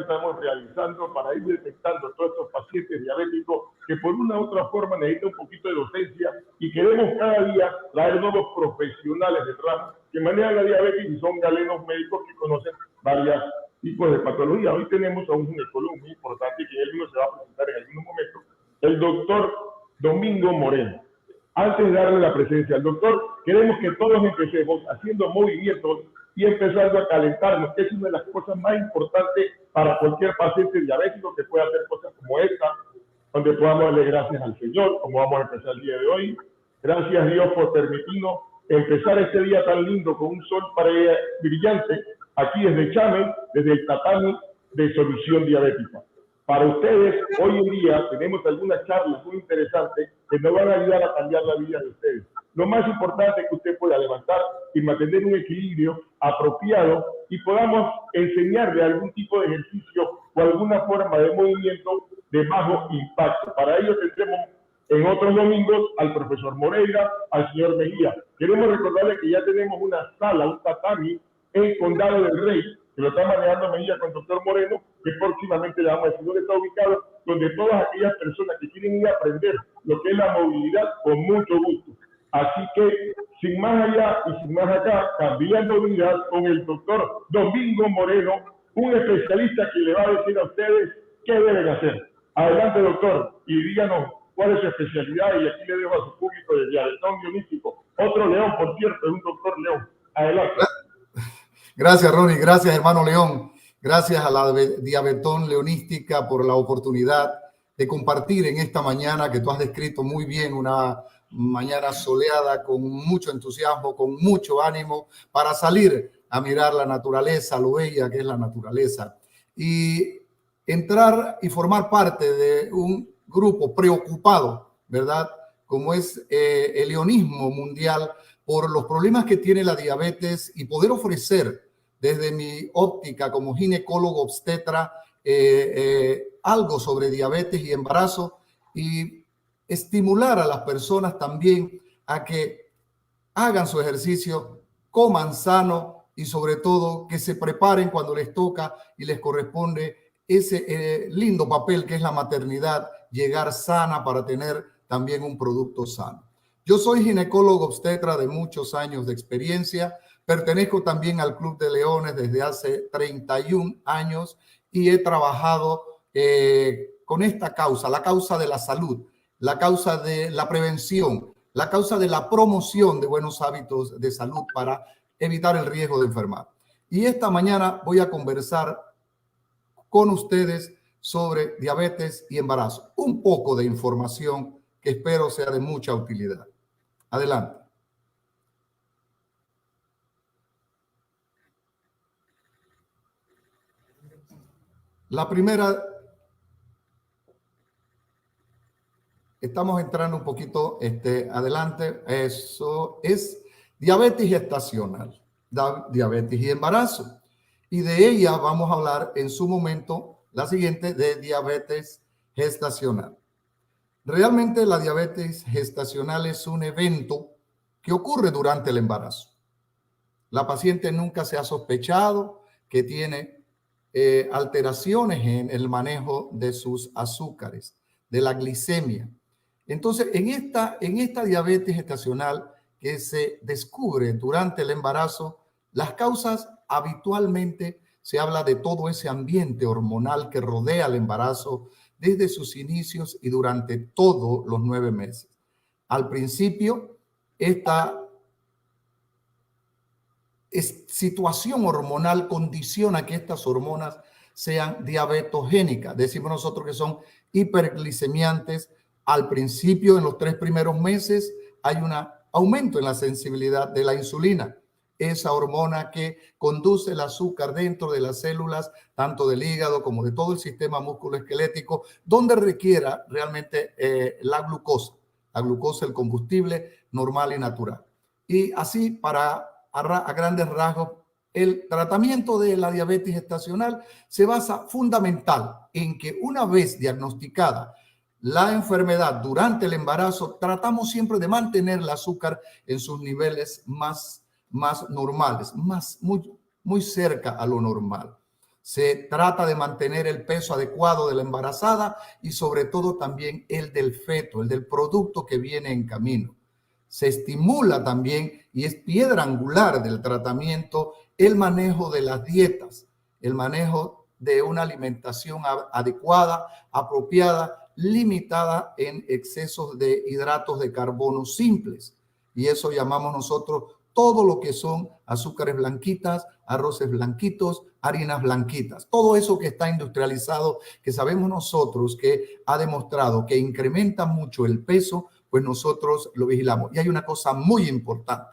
estamos realizando para ir detectando todos estos pacientes diabéticos que por una u otra forma necesitan un poquito de docencia, y queremos cada día traer nuevos profesionales del ramo que manejan la diabetes y son galenos médicos que conocen varios tipos de patologías. Hoy tenemos a un ginecólogo muy importante que él mismo se va a presentar en algún momento, el doctor Domingo Moreno. Antes de darle la presencia al doctor, queremos que todos empecemos haciendo movimientos y empezando a calentarnos, que es una de las cosas más importantes para cualquier paciente diabético, que pueda hacer cosas como esta, donde podamos darle gracias al Señor, como vamos a empezar el día de hoy. Gracias a Dios por permitirnos empezar este día tan lindo con un sol brillante, aquí desde Chame, desde el tatami de Solución Diabética. Para ustedes, hoy en día tenemos algunas charlas muy interesantes que nos van a ayudar a cambiar la vida de ustedes. Lo más importante es que usted pueda levantar y mantener un equilibrio apropiado y podamos enseñarle algún tipo de ejercicio o alguna forma de movimiento de bajo impacto. Para ello tendremos en otros domingos al profesor Moreira, al señor Mejía. Queremos recordarles que ya tenemos una sala, un tatami en Condado del Rey, que lo está manejando Mejía con el doctor Moreno, que próximamente le vamos a decir dónde está ubicado, donde todas aquellas personas que quieren ir a aprender lo que es la movilidad, con mucho gusto. Así que, sin más allá y sin más acá, cambiando vidas con el doctor Domingo Moreno, un especialista que le va a decir a ustedes qué deben hacer. Adelante, doctor, y díganos cuál es su especialidad, y aquí le dejo a su público de diabetón guionístico. Otro León, por cierto, es un doctor León. Adelante. Gracias, Ronnie. Gracias, hermano León. Gracias a la Diabetón Leonística por la oportunidad de compartir en esta mañana que tú has descrito muy bien, una mañana soleada con mucho entusiasmo, con mucho ánimo para salir a mirar la naturaleza, lo bella que es la naturaleza, y entrar y formar parte de un grupo preocupado, ¿verdad? Como es el leonismo mundial por los problemas que tiene la diabetes, y poder ofrecer desde mi óptica como ginecólogo obstetra algo sobre diabetes y embarazo, y estimular a las personas también a que hagan su ejercicio, coman sano y sobre todo que se preparen cuando les toca y les corresponde ese lindo papel que es la maternidad, llegar sana para tener también un producto sano. Yo soy ginecólogo obstetra de muchos años de experiencia, pertenezco también al Club de Leones desde hace 31 años y he trabajado con esta causa, la causa de la salud, la causa de la prevención, la causa de la promoción de buenos hábitos de salud para evitar el riesgo de enfermar. Y esta mañana voy a conversar con ustedes sobre diabetes y embarazo. Un poco de información que espero sea de mucha utilidad. Adelante. La primera, estamos entrando un poquito adelante, eso es diabetes gestacional, diabetes y embarazo. Y de ella vamos a hablar en su momento, la siguiente, de diabetes gestacional. Realmente la diabetes gestacional es un evento que ocurre durante el embarazo. La paciente nunca se ha sospechado que tiene alteraciones en el manejo de sus azúcares, de la glicemia. Entonces, en esta diabetes gestacional que se descubre durante el embarazo, las causas habitualmente se habla de todo ese ambiente hormonal que rodea el embarazo desde sus inicios y durante todos los 9 meses. Al principio, esta situación hormonal condiciona que estas hormonas sean diabetogénicas. Decimos nosotros que son hiperglicemiantes. Al principio, en los 3 primeros meses, hay un aumento en la sensibilidad de la insulina, esa hormona que conduce el azúcar dentro de las células, tanto del hígado como de todo el sistema musculoesquelético, donde requiera realmente la glucosa, el combustible normal y natural. Y así, a grandes rasgos, el tratamiento de la diabetes gestacional se basa fundamental en que una vez diagnosticada la enfermedad durante el embarazo, tratamos siempre de mantener el azúcar en sus niveles más normales, muy cerca a lo normal. Se trata de mantener el peso adecuado de la embarazada y sobre todo también el del feto, el del producto que viene en camino. Se estimula también, y es piedra angular del tratamiento, el manejo de las dietas, el manejo de una alimentación adecuada, apropiada, limitada en excesos de hidratos de carbono simples. Y eso llamamos nosotros todo lo que son azúcares blanquitas, arroces blanquitos, harinas blanquitas. Todo eso que está industrializado, que sabemos nosotros que ha demostrado que incrementa mucho el peso, pues nosotros lo vigilamos. Y hay una cosa muy importante,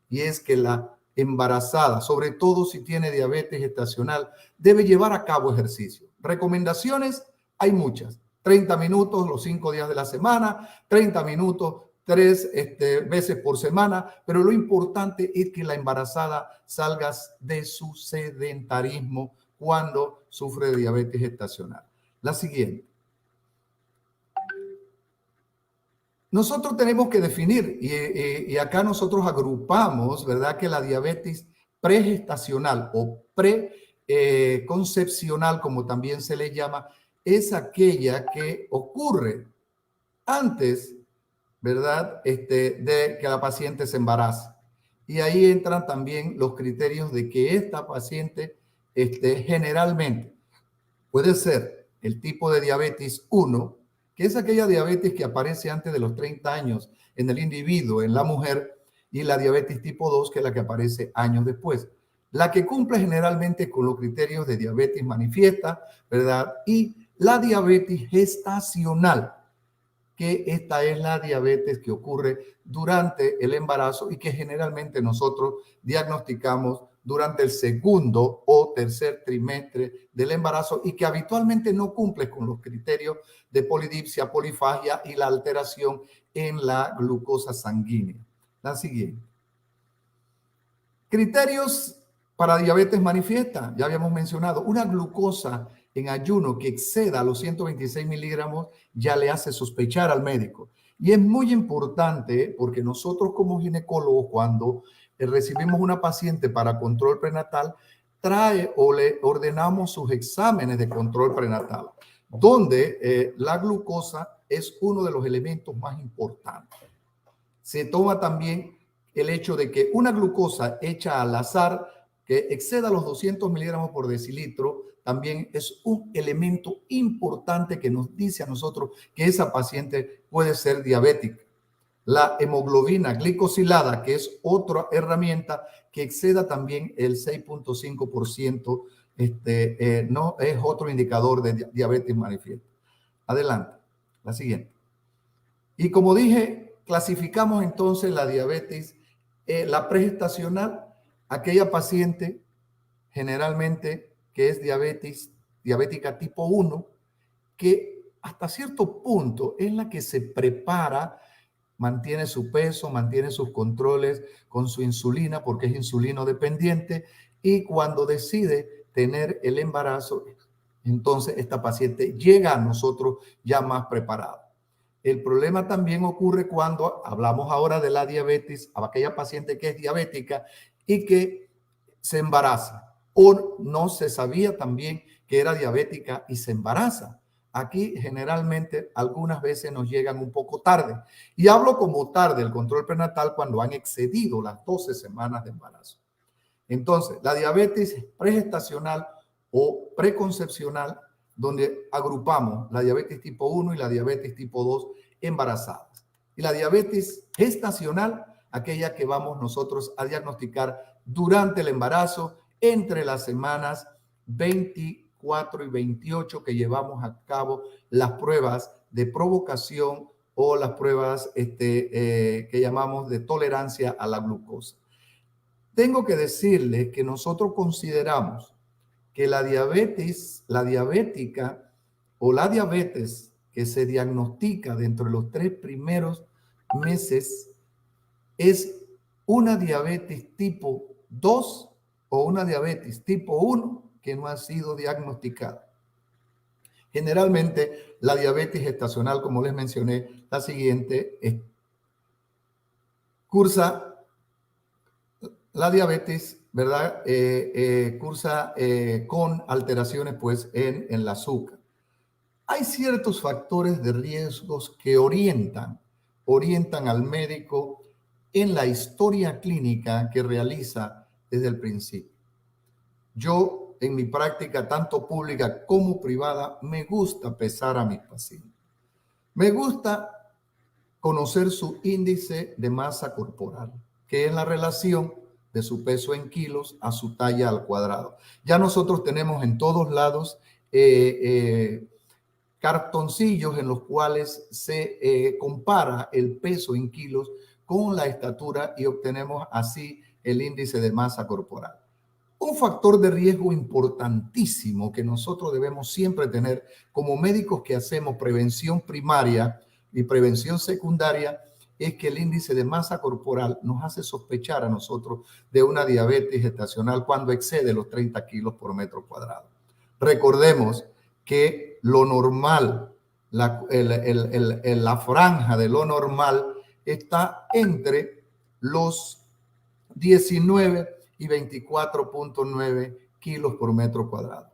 y es que la embarazada, sobre todo si tiene diabetes gestacional, debe llevar a cabo ejercicio. Recomendaciones hay muchas. 30 minutos los 5 días de la semana, 30 minutos 3 veces por semana, pero lo importante es que la embarazada salga de su sedentarismo cuando sufre de diabetes gestacional. La siguiente. Nosotros tenemos que definir, y acá nosotros agrupamos, ¿verdad? Que la diabetes pregestacional o preconcepcional, como también se le llama, es aquella que ocurre antes, ¿verdad? De que la paciente se embarace. Y ahí entran también los criterios de que esta paciente generalmente puede ser el tipo de diabetes 1, que es aquella diabetes que aparece antes de los 30 años en el individuo, en la mujer, y la diabetes tipo 2, que es la que aparece años después. La que cumple generalmente con los criterios de diabetes manifiesta, ¿verdad? Y la diabetes gestacional, que esta es la diabetes que ocurre durante el embarazo y que generalmente nosotros diagnosticamos durante el segundo o tercer trimestre del embarazo y que habitualmente no cumple con los criterios de polidipsia, polifagia y la alteración en la glucosa sanguínea. La siguiente. Criterios para diabetes manifiesta, ya habíamos mencionado, una glucosa en ayuno que exceda los 126 miligramos ya le hace sospechar al médico. Y es muy importante porque nosotros como ginecólogos, cuando recibimos una paciente para control prenatal, trae o le ordenamos sus exámenes de control prenatal, donde la glucosa es uno de los elementos más importantes. Se toma también el hecho de que una glucosa hecha al azar que exceda los 200 miligramos por decilitro también es un elemento importante que nos dice a nosotros que esa paciente puede ser diabética. La hemoglobina glicosilada, que es otra herramienta que exceda también el 6.5%, no es otro indicador de diabetes manifiesta. Adelante, la siguiente. Y como dije, clasificamos entonces la diabetes, la pregestacional, aquella paciente generalmente que es diabética tipo 1, que hasta cierto punto es la que se prepara, mantiene su peso, mantiene sus controles con su insulina porque es insulino dependiente y cuando decide tener el embarazo, entonces esta paciente llega a nosotros ya más preparada. El problema también ocurre cuando hablamos ahora de la diabetes, a aquella paciente que es diabética y que se embaraza o no se sabía también que era diabética y se embaraza. Aquí generalmente algunas veces nos llegan un poco tarde. Y hablo como tarde el control prenatal cuando han excedido las 12 semanas de embarazo. Entonces, la diabetes pregestacional o preconcepcional, donde agrupamos la diabetes tipo 1 y la diabetes tipo 2 embarazadas. Y la diabetes gestacional, aquella que vamos nosotros a diagnosticar durante el embarazo, entre las semanas 24 y 28 que llevamos a cabo las pruebas de provocación o las pruebas que llamamos de tolerancia a la glucosa. Tengo que decirles que nosotros consideramos que la diabética o la diabetes que se diagnostica dentro de los 3 primeros meses es una diabetes tipo 2 o una diabetes tipo 1 que no ha sido diagnosticada. Generalmente la diabetes gestacional, como les mencioné, la siguiente cursa la diabetes ¿verdad? Cursa con alteraciones pues en el azúcar. Hay ciertos factores de riesgos que orientan al médico en la historia clínica que realiza desde el principio. Yo, en mi práctica, tanto pública como privada, me gusta pesar a mis pacientes. Me gusta conocer su índice de masa corporal, que es la relación de su peso en kilos a su talla al cuadrado. Ya nosotros tenemos en todos lados cartoncillos en los cuales se compara el peso en kilos con la estatura y obtenemos así el índice de masa corporal. Un factor de riesgo importantísimo que nosotros debemos siempre tener como médicos que hacemos prevención primaria y prevención secundaria es que el índice de masa corporal nos hace sospechar a nosotros de una diabetes gestacional cuando excede los 30 kilos por metro cuadrado. Recordemos que lo normal, la franja de lo normal está entre los 19 y 24.9 kilos por metro cuadrado.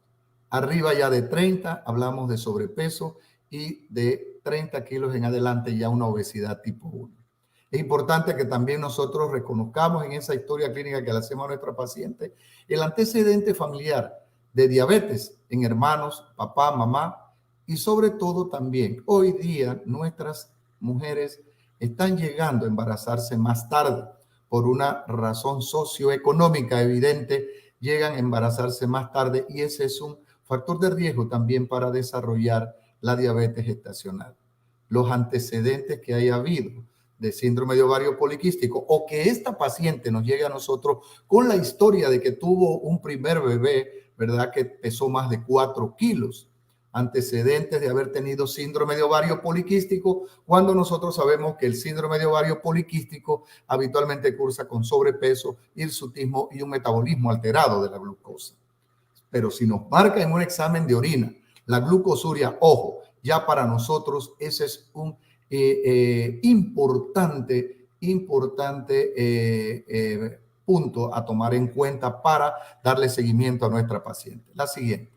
Arriba ya de 30 hablamos de sobrepeso y de 30 kilos en adelante ya una obesidad tipo 1. Es importante que también nosotros reconozcamos en esa historia clínica que le hacemos a nuestra paciente el antecedente familiar de diabetes en hermanos, papá, mamá y sobre todo también hoy día nuestras mujeres están llegando a embarazarse más tarde por una razón socioeconómica evidente, llegan a embarazarse más tarde y ese es un factor de riesgo también para desarrollar la diabetes gestacional. Los antecedentes que haya habido de síndrome de ovario poliquístico o que esta paciente nos llegue a nosotros con la historia de que tuvo un primer bebé, ¿verdad? Que pesó más de 4 kilos. Antecedentes de haber tenido síndrome de ovario poliquístico, cuando nosotros sabemos que el síndrome de ovario poliquístico habitualmente cursa con sobrepeso, hirsutismo y un metabolismo alterado de la glucosa. Pero si nos marca en un examen de orina la glucosuria, ojo, ya para nosotros ese es un importante punto a tomar en cuenta para darle seguimiento a nuestra paciente. La siguiente.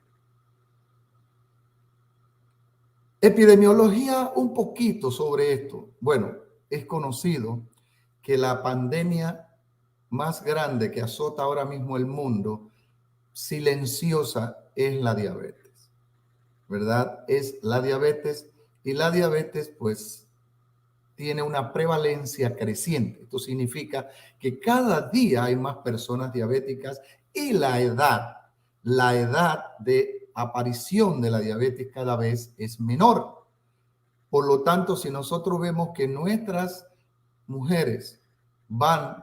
Epidemiología un poquito sobre esto. Bueno, es conocido que la pandemia más grande que azota ahora mismo el mundo, silenciosa, es la diabetes, ¿verdad? Es la diabetes y la diabetes pues tiene una prevalencia creciente. Esto significa que cada día hay más personas diabéticas y la edad de aparición de la diabetes cada vez es menor. Por lo tanto, si nosotros vemos que nuestras mujeres van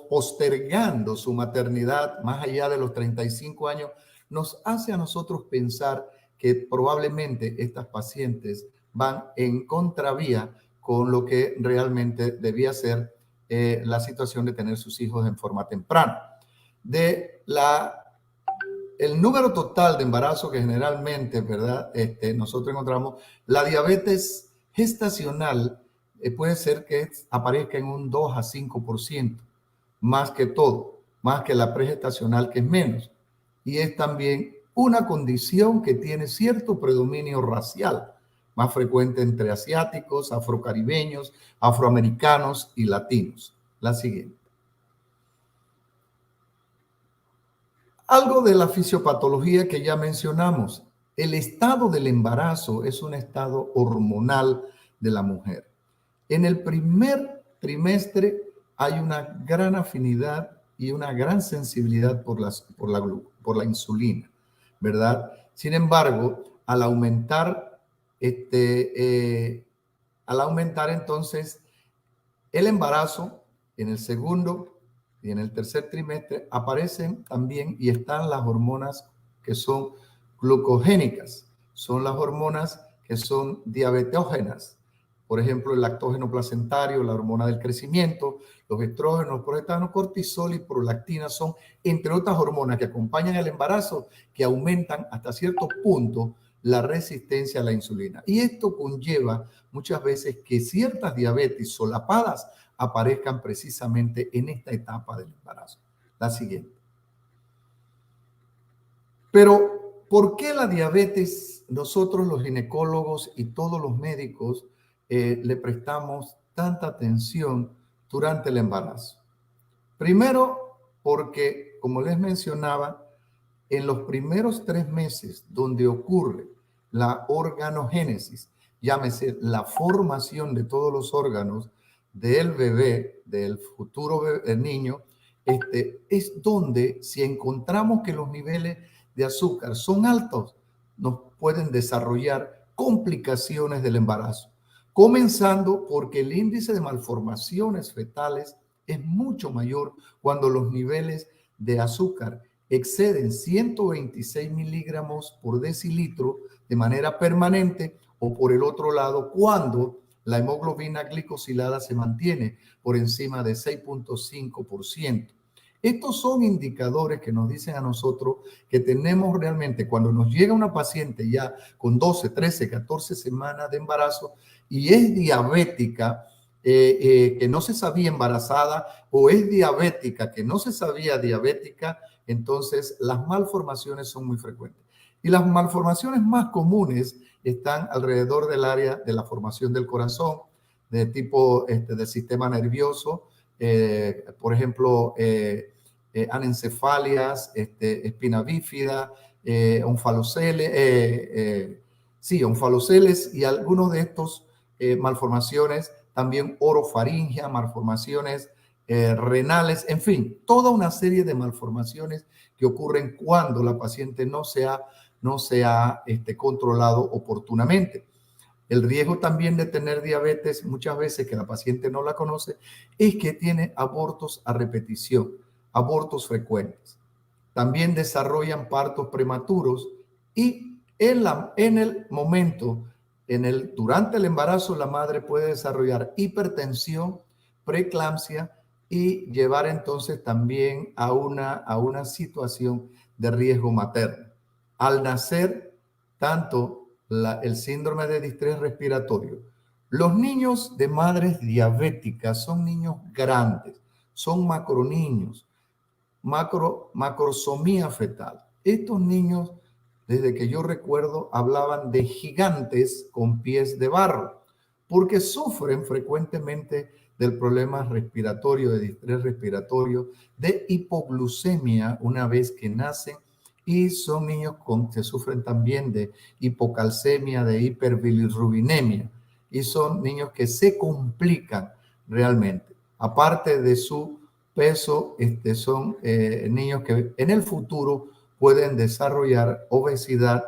postergando su maternidad más allá de los 35 años, nos hace a nosotros pensar que probablemente estas pacientes van en contravía con lo que realmente debía ser la situación de tener sus hijos en forma temprana. El número total de embarazo que generalmente, ¿verdad? Nosotros encontramos, la diabetes gestacional puede ser que aparezca en un 2 a 5%, más que todo, más que la pregestacional, que es menos. Y es también una condición que tiene cierto predominio racial, más frecuente entre asiáticos, afrocaribeños, afroamericanos y latinos. La siguiente. Algo de la fisiopatología que ya mencionamos. El estado del embarazo es un estado hormonal de la mujer. En el primer trimestre hay una gran afinidad y una gran sensibilidad por la insulina, ¿verdad? Sin embargo, al aumentar entonces el embarazo en el segundo y en el tercer trimestre aparecen también y están las hormonas que son glucogénicas, son las hormonas que son diabetógenas. Por ejemplo, el lactógeno placentario, la hormona del crecimiento, los estrógenos, progestanos, cortisol y prolactina son, entre otras hormonas que acompañan el embarazo, que aumentan hasta cierto punto la resistencia a la insulina. Y esto conlleva muchas veces que ciertas diabetes solapadas aparezcan precisamente en esta etapa del embarazo. La siguiente. Pero, ¿por qué la diabetes nosotros los ginecólogos y todos los médicos le prestamos tanta atención durante el embarazo? Primero, porque, como les mencionaba, en los primeros 3 meses donde ocurre la organogénesis, llámese la formación de todos los órganos del bebé, del futuro niño, es donde si encontramos que los niveles de azúcar son altos, nos pueden desarrollar complicaciones del embarazo, comenzando porque el índice de malformaciones fetales es mucho mayor cuando los niveles de azúcar exceden 126 miligramos por decilitro de manera permanente, o por el otro lado, cuando la hemoglobina glicosilada se mantiene por encima de 6.5%. Estos son indicadores que nos dicen a nosotros que tenemos realmente, cuando nos llega una paciente ya con 12, 13, 14 semanas de embarazo y es diabética, que no se sabía embarazada, o es diabética que no se sabía diabética, entonces las malformaciones son muy frecuentes. Y las malformaciones más comunes están alrededor del área de la formación del corazón, de tipo del sistema nervioso, por ejemplo, anencefalias, espina bífida, onfaloceles y algunos de estos malformaciones, también orofaringia, malformaciones renales, en fin, toda una serie de malformaciones que ocurren cuando la paciente no se ha controlado oportunamente. El riesgo también de tener diabetes, muchas veces que la paciente no la conoce, es que tiene abortos a repetición, abortos frecuentes. También desarrollan partos prematuros y en el momento, durante el embarazo, la madre puede desarrollar hipertensión, preeclampsia y llevar entonces también a una situación de riesgo materno. Al nacer, tanto el síndrome de distrés respiratorio. Los niños de madres diabéticas son niños grandes, son macroniños, macrosomía fetal. Estos niños, desde que yo recuerdo, hablaban de gigantes con pies de barro, porque sufren frecuentemente del problema respiratorio, de distrés respiratorio, de hipoglucemia una vez que nacen, y son niños que sufren también de hipocalcemia, de hiperbilirrubinemia, y son niños que se complican realmente. Aparte de su peso, son niños que en el futuro pueden desarrollar obesidad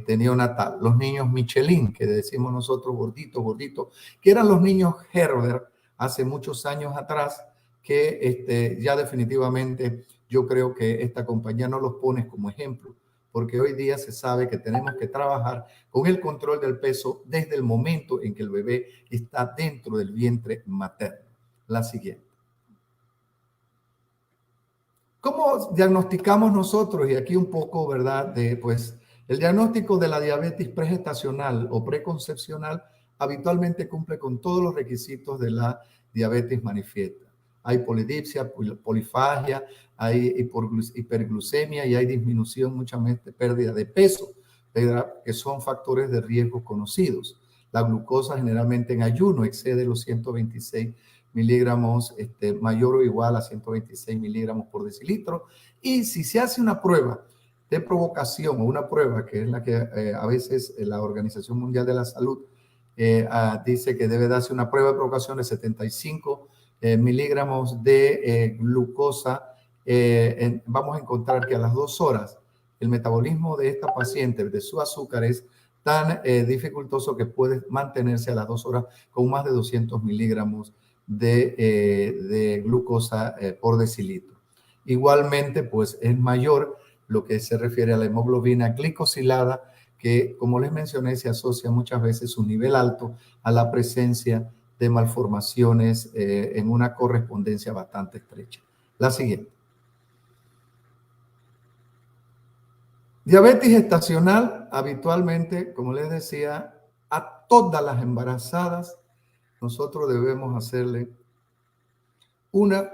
neonatal. Los niños Michelin, que decimos nosotros gorditos, que eran los niños Gerber hace muchos años atrás, que ya definitivamente yo creo que esta compañía no los pone como ejemplo, porque hoy día se sabe que tenemos que trabajar con el control del peso desde el momento en que el bebé está dentro del vientre materno. La siguiente. ¿Cómo diagnosticamos nosotros? Y aquí un poco, ¿verdad? El diagnóstico de la diabetes pregestacional o preconcepcional habitualmente cumple con todos los requisitos de la diabetes manifiesta. Hay polidipsia, polifagia, hay hiperglucemia y hay disminución, muchas veces pérdida de peso, ¿verdad? Que son factores de riesgo conocidos. La glucosa generalmente en ayuno excede los 126 miligramos, mayor o igual a 126 miligramos por decilitro. Y si se hace una prueba de provocación o una prueba que es la que a veces la Organización Mundial de la Salud dice que debe darse una prueba de provocación de 75 miligramos de glucosa, vamos a encontrar que a las 2 horas el metabolismo de esta paciente, de su azúcar, es tan dificultoso que puede mantenerse a las 2 horas con más de 200 miligramos de glucosa por decilitro. Igualmente, pues es mayor lo que se refiere a la hemoglobina glicosilada, que, como les mencioné, se asocia muchas veces su nivel alto a la presencia de malformaciones en una correspondencia bastante estrecha. La siguiente. Diabetes gestacional, habitualmente, como les decía, a todas las embarazadas nosotros debemos hacerle una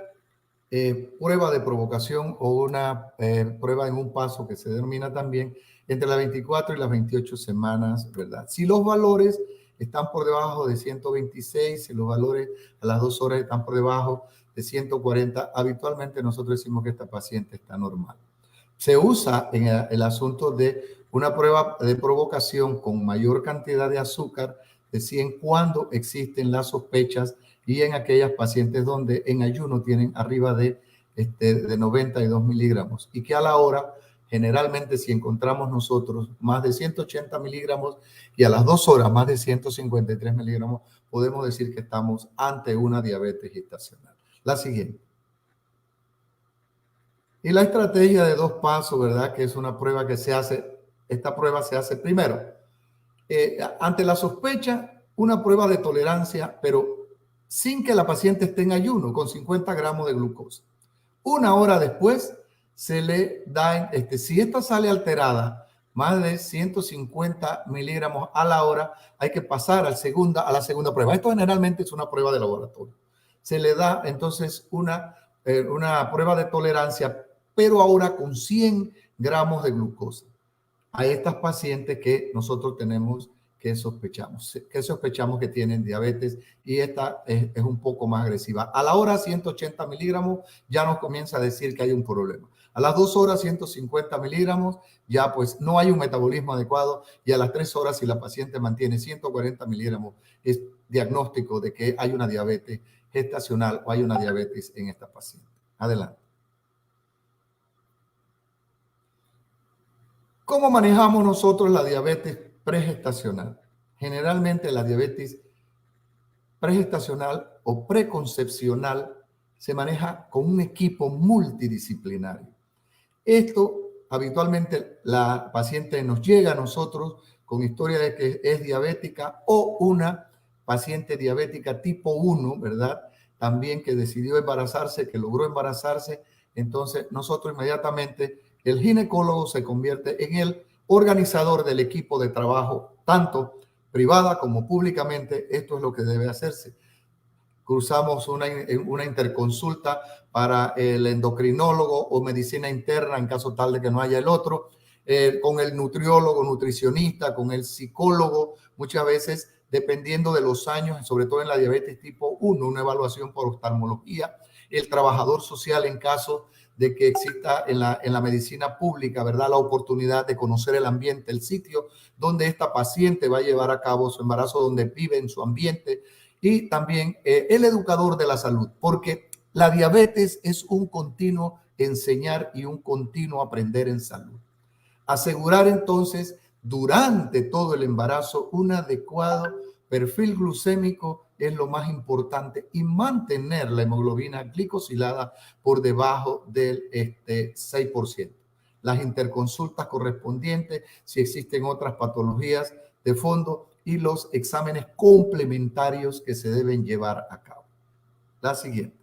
prueba de provocación o una prueba en un paso que se denomina también entre las 24 y las 28 semanas, ¿verdad? Si los valores están por debajo de 126, si los valores a las 2 horas están por debajo de 140, habitualmente nosotros decimos que esta paciente está normal. Se usa en el asunto de una prueba de provocación con mayor cantidad de azúcar, de 100 cuando existen las sospechas y en aquellas pacientes donde en ayuno tienen arriba de 92 miligramos y que a la hora, generalmente si encontramos nosotros más de 180 miligramos y a las 2 horas más de 153 miligramos, podemos decir que estamos ante una diabetes gestacional. La siguiente. Y la estrategia de 2 pasos, ¿verdad? Que es una prueba que se hace, esta prueba se hace primero. Ante la sospecha, una prueba de tolerancia, pero sin que la paciente esté en ayuno, con 50 gramos de glucosa. 1 hora después, se le da, si esta sale alterada, más de 150 miligramos a la hora, hay que pasar a la segunda prueba. Esto generalmente es una prueba de laboratorio. Se le da entonces una prueba de tolerancia, pero ahora con 100 gramos de glucosa a estas pacientes que nosotros tenemos que sospechamos que tienen diabetes y esta es un poco más agresiva. A la hora 180 miligramos ya nos comienza a decir que hay un problema. A las 2 horas 150 miligramos ya pues no hay un metabolismo adecuado y a las 3 horas si la paciente mantiene 140 miligramos es diagnóstico de que hay una diabetes gestacional o hay una diabetes en esta paciente. Adelante. ¿Cómo manejamos nosotros la diabetes pregestacional? Generalmente la diabetes pregestacional o preconcepcional se maneja con un equipo multidisciplinario. Esto habitualmente la paciente nos llega a nosotros con historia de que es diabética o una paciente diabética tipo 1, ¿verdad? También que decidió embarazarse, que logró embarazarse. Entonces nosotros inmediatamente el ginecólogo se convierte en el organizador del equipo de trabajo, tanto privada como públicamente. Esto es lo que debe hacerse. Cruzamos una interconsulta para el endocrinólogo o medicina interna en caso tal de que no haya el otro, con el nutriólogo, nutricionista, con el psicólogo, muchas veces dependiendo de los años, sobre todo en la diabetes tipo 1, una evaluación por oftalmología, el trabajador social en caso de que exista en la medicina pública, ¿verdad? La oportunidad de conocer el ambiente, el sitio donde esta paciente va a llevar a cabo su embarazo, donde vive en su ambiente, y también el educador de la salud, porque la diabetes es un continuo enseñar y un continuo aprender en salud. Asegurar entonces durante todo el embarazo un adecuado perfil glucémico es lo más importante y mantener la hemoglobina glicosilada por debajo del 6%. Las interconsultas correspondientes, si existen otras patologías de fondo y los exámenes complementarios que se deben llevar a cabo. La siguiente.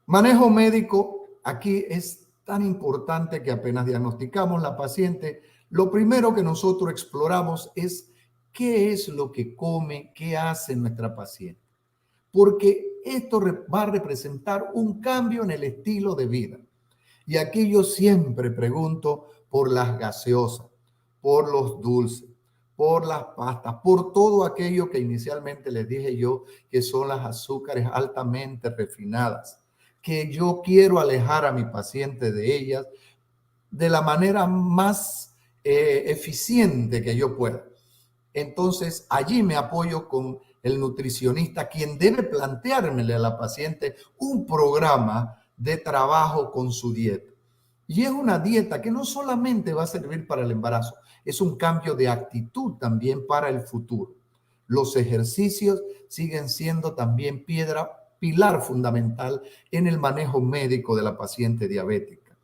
Manejo médico. Aquí es tan importante que apenas diagnosticamos la paciente, lo primero que nosotros exploramos es qué es lo que come, qué hace nuestra paciente. Porque esto va a representar un cambio en el estilo de vida. Y aquí yo siempre pregunto por las gaseosas, por los dulces, por las pastas, por todo aquello que inicialmente les dije yo, que son las azúcares altamente refinadas, que yo quiero alejar a mi paciente de ellas de la manera más eficiente que yo pueda. Entonces, allí me apoyo con el nutricionista, quien debe planteármele a la paciente un programa de trabajo con su dieta. Y es una dieta que no solamente va a servir para el embarazo, es un cambio de actitud también para el futuro. Los ejercicios siguen siendo también pilar fundamental en el manejo médico de la paciente diabética.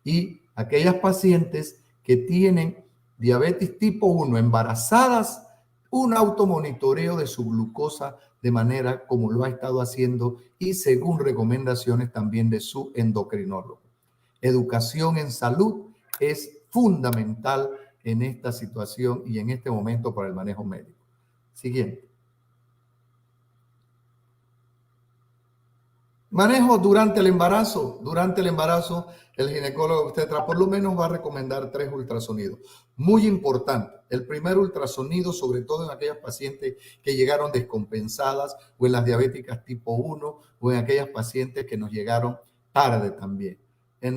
Y aquellas pacientes que tienen diabetes tipo 1 embarazadas, un automonitoreo de su glucosa de manera como lo ha estado haciendo y según recomendaciones también de su endocrinólogo. Educación en salud es fundamental en esta situación y en este momento para el manejo médico. Siguiente. Manejo durante el embarazo. Durante el embarazo, el ginecólogo obstetra por lo menos va a recomendar 3 ultrasonidos. Muy importante. El primer ultrasonido, sobre todo en aquellas pacientes que llegaron descompensadas o en las diabéticas tipo 1 o en aquellas pacientes que nos llegaron tarde también.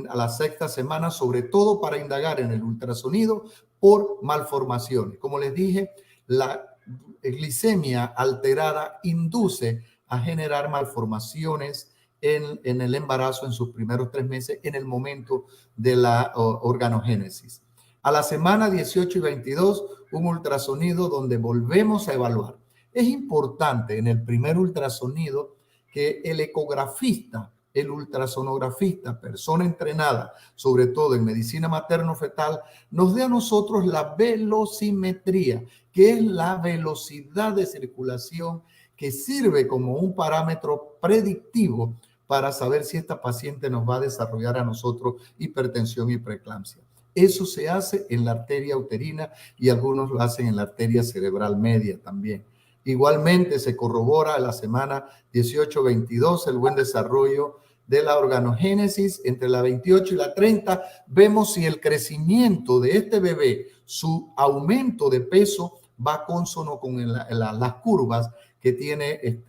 A la 6ª semana, sobre todo para indagar en el ultrasonido por malformaciones. Como les dije, la glicemia alterada induce a generar malformaciones en el embarazo en sus primeros 3 meses, en el momento de la organogénesis. A la semana 18 y 22, un ultrasonido donde volvemos a evaluar. Es importante en el primer ultrasonido que el ecografista, el ultrasonografista, persona entrenada, sobre todo en medicina materno-fetal, nos dé a nosotros la velocimetría, que es la velocidad de circulación que sirve como un parámetro predictivo para saber si esta paciente nos va a desarrollar a nosotros hipertensión y preeclampsia. Eso se hace en la arteria uterina y algunos lo hacen en la arteria cerebral media también. Igualmente se corrobora a la semana 18-22 el buen desarrollo de la organogénesis. Entre la 28 y la 30 vemos si el crecimiento de este bebé, su aumento de peso va consono con las curvas que tiene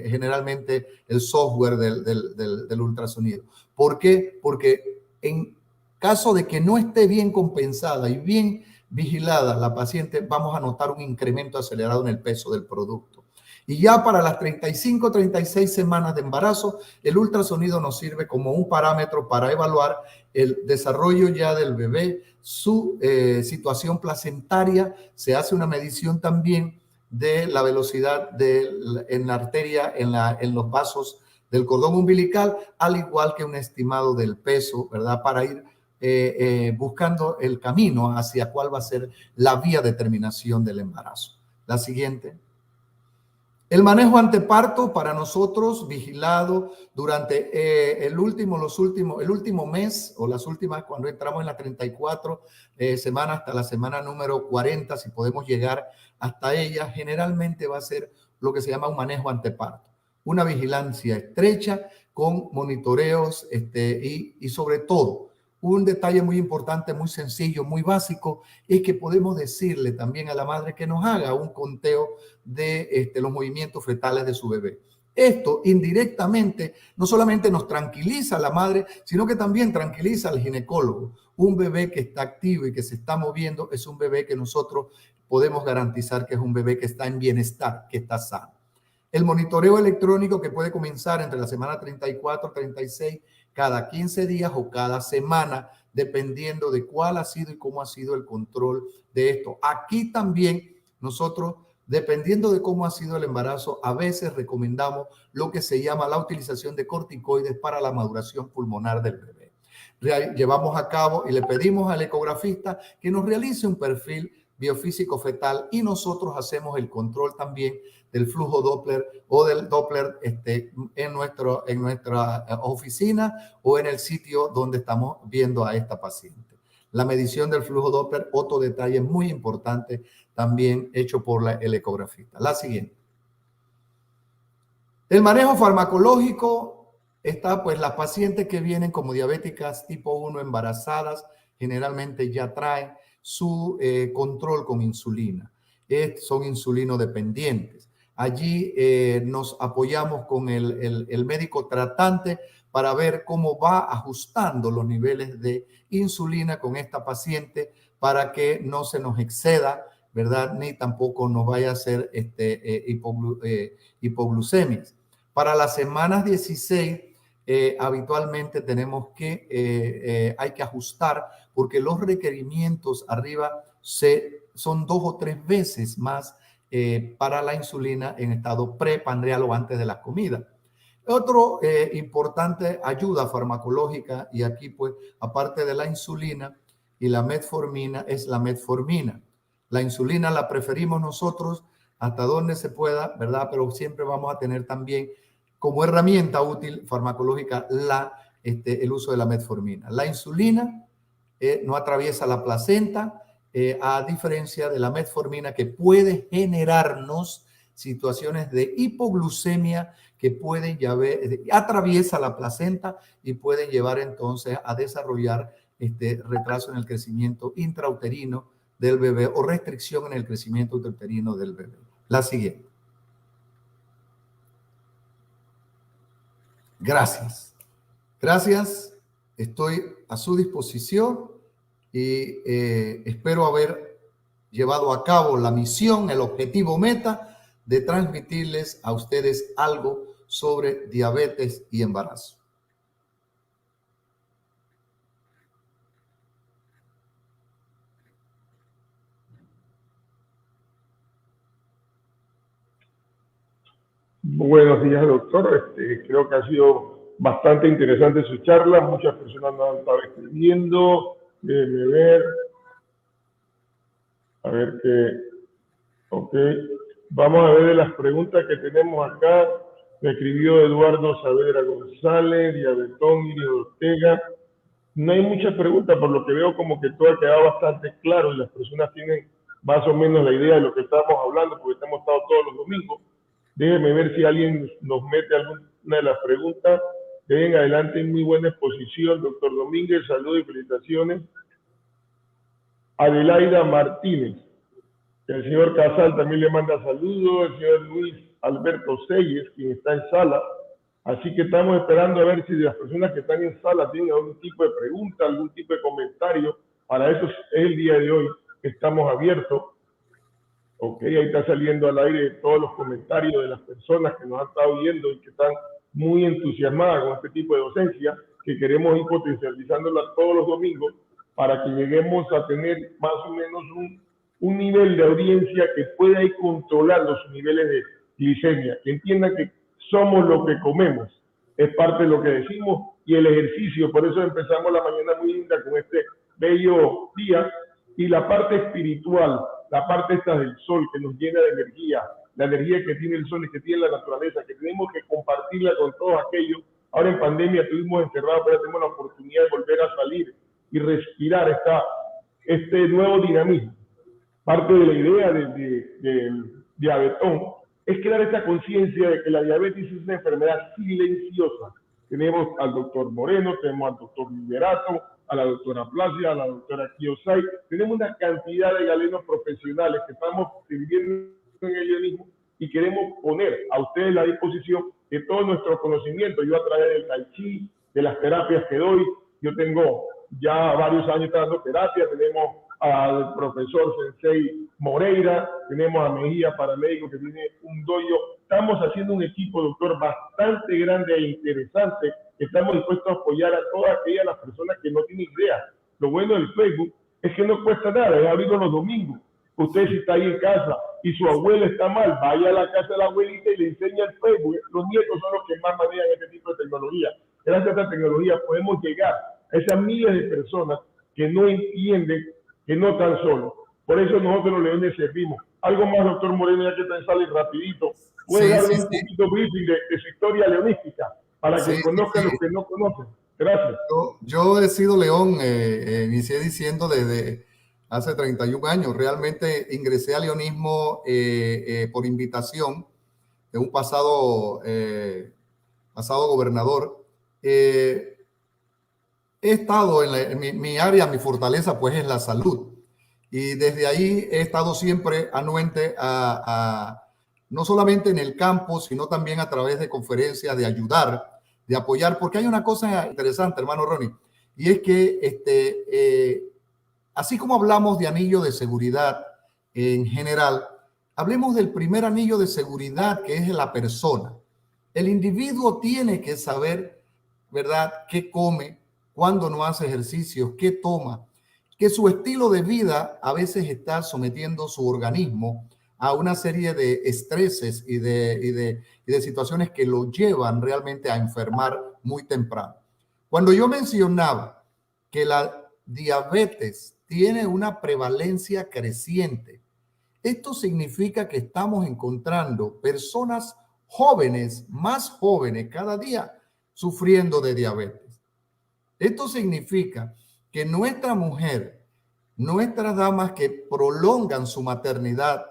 generalmente el software del ultrasonido. ¿Por qué? Porque en caso de que no esté bien compensada y bien vigilada la paciente, vamos a notar un incremento acelerado en el peso del producto. Y ya para las 35, 36 semanas de embarazo, el ultrasonido nos sirve como un parámetro para evaluar el desarrollo ya del bebé, su situación placentaria. Se hace una medición también de la velocidad en la arteria, en los vasos del cordón umbilical, al igual que un estimado del peso, ¿verdad? Para ir buscando el camino hacia cuál va a ser la vía de terminación del embarazo. La siguiente. El manejo anteparto para nosotros vigilado durante el último mes o las últimas, cuando entramos en las 34 semanas hasta la semana número 40, si podemos llegar hasta ella, generalmente va a ser lo que se llama un manejo anteparto. Una vigilancia estrecha con monitoreos y sobre todo, un detalle muy importante, muy sencillo, muy básico, es que podemos decirle también a la madre que nos haga un conteo de los movimientos fetales de su bebé. Esto indirectamente no solamente nos tranquiliza a la madre, sino que también tranquiliza al ginecólogo. Un bebé que está activo y que se está moviendo es un bebé que nosotros podemos garantizar que es un bebé que está en bienestar, que está sano. El monitoreo electrónico que puede comenzar entre la semana 34, 36, cada 15 días o cada semana, dependiendo de cuál ha sido y cómo ha sido el control de esto. Aquí también nosotros, dependiendo de cómo ha sido el embarazo, a veces recomendamos lo que se llama la utilización de corticoides para la maduración pulmonar del bebé. Llevamos a cabo y le pedimos al ecografista que nos realice un perfil biofísico fetal y nosotros hacemos el control también del flujo Doppler o del Doppler en nuestra oficina o en el sitio donde estamos viendo a esta paciente. La medición del flujo Doppler, otro detalle muy importante también hecho por el ecografista. La siguiente. El manejo farmacológico está, pues, las pacientes que vienen como diabéticas tipo 1 embarazadas, generalmente ya traen su control con insulina. Son insulinodependientes. Allí nos apoyamos con el médico tratante para ver cómo va ajustando los niveles de insulina con esta paciente para que no se nos exceda, ¿verdad? Ni tampoco nos vaya a hacer hipoglucemias. Para las semanas 16, habitualmente tenemos que, hay que ajustar porque los requerimientos arriba son 2 o 3 veces más para la insulina en estado prepandreal o antes de la comida. Otro importante ayuda farmacológica, y aquí pues aparte de la insulina y la metformina, es la metformina. La insulina la preferimos nosotros hasta donde se pueda, ¿verdad? Pero siempre vamos a tener también como herramienta útil farmacológica el uso de la metformina. La insulina no atraviesa la placenta, a diferencia de la metformina que puede generarnos situaciones de hipoglucemia que pueden atraviesa la placenta y pueden llevar entonces a desarrollar retraso en el crecimiento intrauterino del bebé o restricción en el crecimiento intrauterino del bebé. La siguiente. Gracias. Gracias. Estoy a su disposición y espero haber llevado a cabo la misión, el objetivo meta de transmitirles a ustedes algo sobre diabetes y embarazo. Buenos días, doctor. Creo que ha sido bastante interesante su charla. Muchas personas nos han estado escribiendo. Déjenme ver. A ver qué. Ok. Vamos a ver de las preguntas que tenemos acá. Me escribió Eduardo Saavedra González, Diabetón, Iris Ortega. No hay muchas preguntas, por lo que veo como que todo ha quedado bastante claro y las personas tienen más o menos la idea de lo que estamos hablando, porque hemos estado todos los domingos. Déjenme ver si alguien nos mete alguna de las preguntas. Ven adelante, en muy buena exposición, doctor Domínguez. Saludos y felicitaciones. Adelaida Martínez. El señor Casal también le manda saludos. El señor Luis Alberto Selles, quien está en sala. Así que estamos esperando a ver si de las personas que están en sala tienen algún tipo de pregunta, algún tipo de comentario. Para eso es el día de hoy que estamos abiertos. Ok, ahí está saliendo al aire todos los comentarios de las personas que nos han estado viendo y que están muy entusiasmadas con este tipo de docencia, que queremos ir potencializándola todos los domingos para que lleguemos a tener más o menos un nivel de audiencia que pueda ir controlando sus niveles de glicemia, que entiendan que somos lo que comemos, es parte de lo que decimos, y el ejercicio. Por eso empezamos la mañana muy linda con este bello día, y la parte espiritual, la parte esta del sol que nos llena de energía, la energía que tiene el sol y que tiene la naturaleza, que tenemos que compartirla con todos aquellos. Ahora en pandemia estuvimos encerrados, pero tenemos la oportunidad de volver a salir y respirar este nuevo dinamismo. Parte de la idea del diabetón es crear esta conciencia de que la diabetes es una enfermedad silenciosa. Tenemos al doctor Moreno, tenemos al doctor Liberato, a la doctora Placia, a la doctora Kiosai. Tenemos una cantidad de galenos profesionales que estamos sirviendo en el mismo y queremos poner a ustedes a la disposición de todo nuestro conocimiento. Yo a través del Tai Chi, de las terapias que doy, yo tengo ya varios años dando terapia, tenemos al profesor Sensei Moreira, tenemos a Mejía Paramédico que tiene un dojo. Estamos haciendo un equipo, doctor, bastante grande e interesante. Estamos dispuestos a apoyar a todas aquellas las personas que no tienen idea. Lo bueno del Facebook es que no cuesta nada, es abrirlo los domingos. Usted si está ahí en casa y su abuela está mal, vaya a la casa de la abuelita y le enseña el Facebook. Los nietos son los que más manejan este tipo de tecnología. Gracias a esta tecnología podemos llegar a esas miles de personas que no entienden que no están solos. Por eso nosotros los leones servimos. Algo más, doctor Moreno, ya que te sale rapidito. ¿Puede darle un poquito briefing de su historia leonística para que conozcan los que no conocen? Gracias. Yo he sido león, inicié diciendo desde hace 31 años. Realmente ingresé al leonismo por invitación de un pasado gobernador. He estado en mi área, mi fortaleza pues es la salud, y desde ahí he estado siempre anuente no solamente en el campo, sino también a través de conferencias, de ayudar, de apoyar, porque hay una cosa interesante, hermano Ronnie, y es que así como hablamos de anillo de seguridad en general, hablemos del primer anillo de seguridad, que es la persona. El individuo tiene que saber, ¿verdad?, qué come, cuándo no hace ejercicios, qué toma, que su estilo de vida a veces está sometiendo su organismo a una serie de estreses y de situaciones que lo llevan realmente a enfermar muy temprano. Cuando yo mencionaba que la diabetes tiene una prevalencia creciente, esto significa que estamos encontrando personas jóvenes, más jóvenes cada día, sufriendo de diabetes. Esto significa que nuestra mujer, nuestras damas que prolongan su maternidad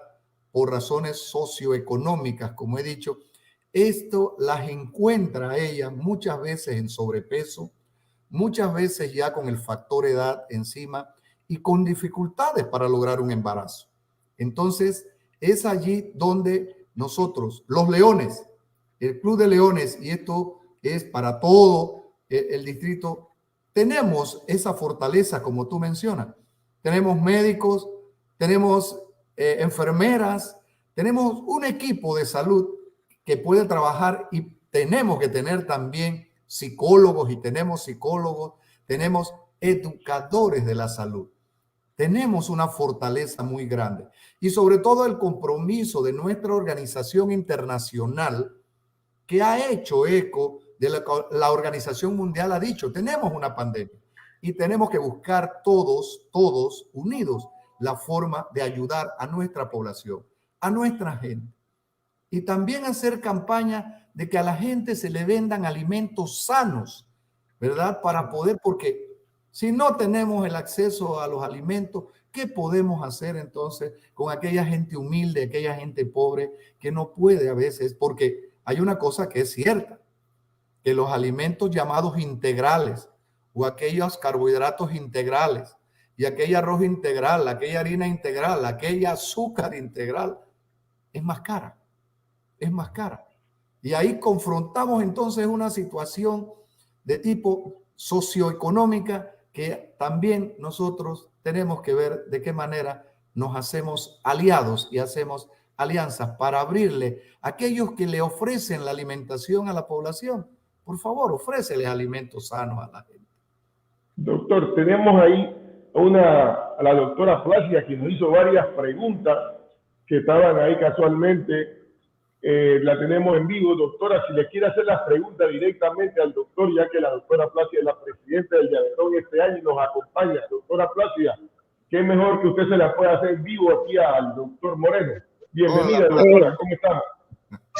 por razones socioeconómicas, como he dicho, esto las encuentra a ellas muchas veces en sobrepeso, muchas veces ya con el factor edad encima y con dificultades para lograr un embarazo. Entonces, es allí donde nosotros, los Leones, el Club de Leones, y esto es para todo el distrito, tenemos esa fortaleza, como tú mencionas. Tenemos médicos, tenemos enfermeras, tenemos un equipo de salud que puede trabajar y tenemos que tener también psicólogos y tenemos psicólogos, tenemos educadores de la salud. Tenemos una fortaleza muy grande y sobre todo el compromiso de nuestra organización internacional que ha hecho eco de la Organización Mundial ha dicho, tenemos una pandemia y tenemos que buscar todos unidos la forma de ayudar a nuestra población, a nuestra gente. Y también hacer campaña de que a la gente se le vendan alimentos sanos, ¿verdad? Para poder, porque si no tenemos el acceso a los alimentos, ¿qué podemos hacer entonces con aquella gente humilde, aquella gente pobre que no puede a veces? Porque hay una cosa que es cierta, que los alimentos llamados integrales o aquellos carbohidratos integrales y aquel arroz integral, aquella harina integral, aquella azúcar integral, es más cara. Es más cara. Y ahí confrontamos entonces una situación de tipo socioeconómica que también nosotros tenemos que ver de qué manera nos hacemos aliados y hacemos alianzas para abrirle a aquellos que le ofrecen la alimentación a la población. Por favor, ofréceles alimentos sanos a la gente. Doctor, tenemos ahí a la doctora Plácida que nos hizo varias preguntas que estaban ahí casualmente. La tenemos en vivo, doctora, si le quiere hacer las preguntas directamente al doctor, ya que la doctora Plácida es la presidenta del Diabetón este año y nos acompaña. Doctora Plácida, qué mejor que usted se la pueda hacer en vivo aquí al doctor Moreno. Bienvenida, doctora, ¿cómo estamos?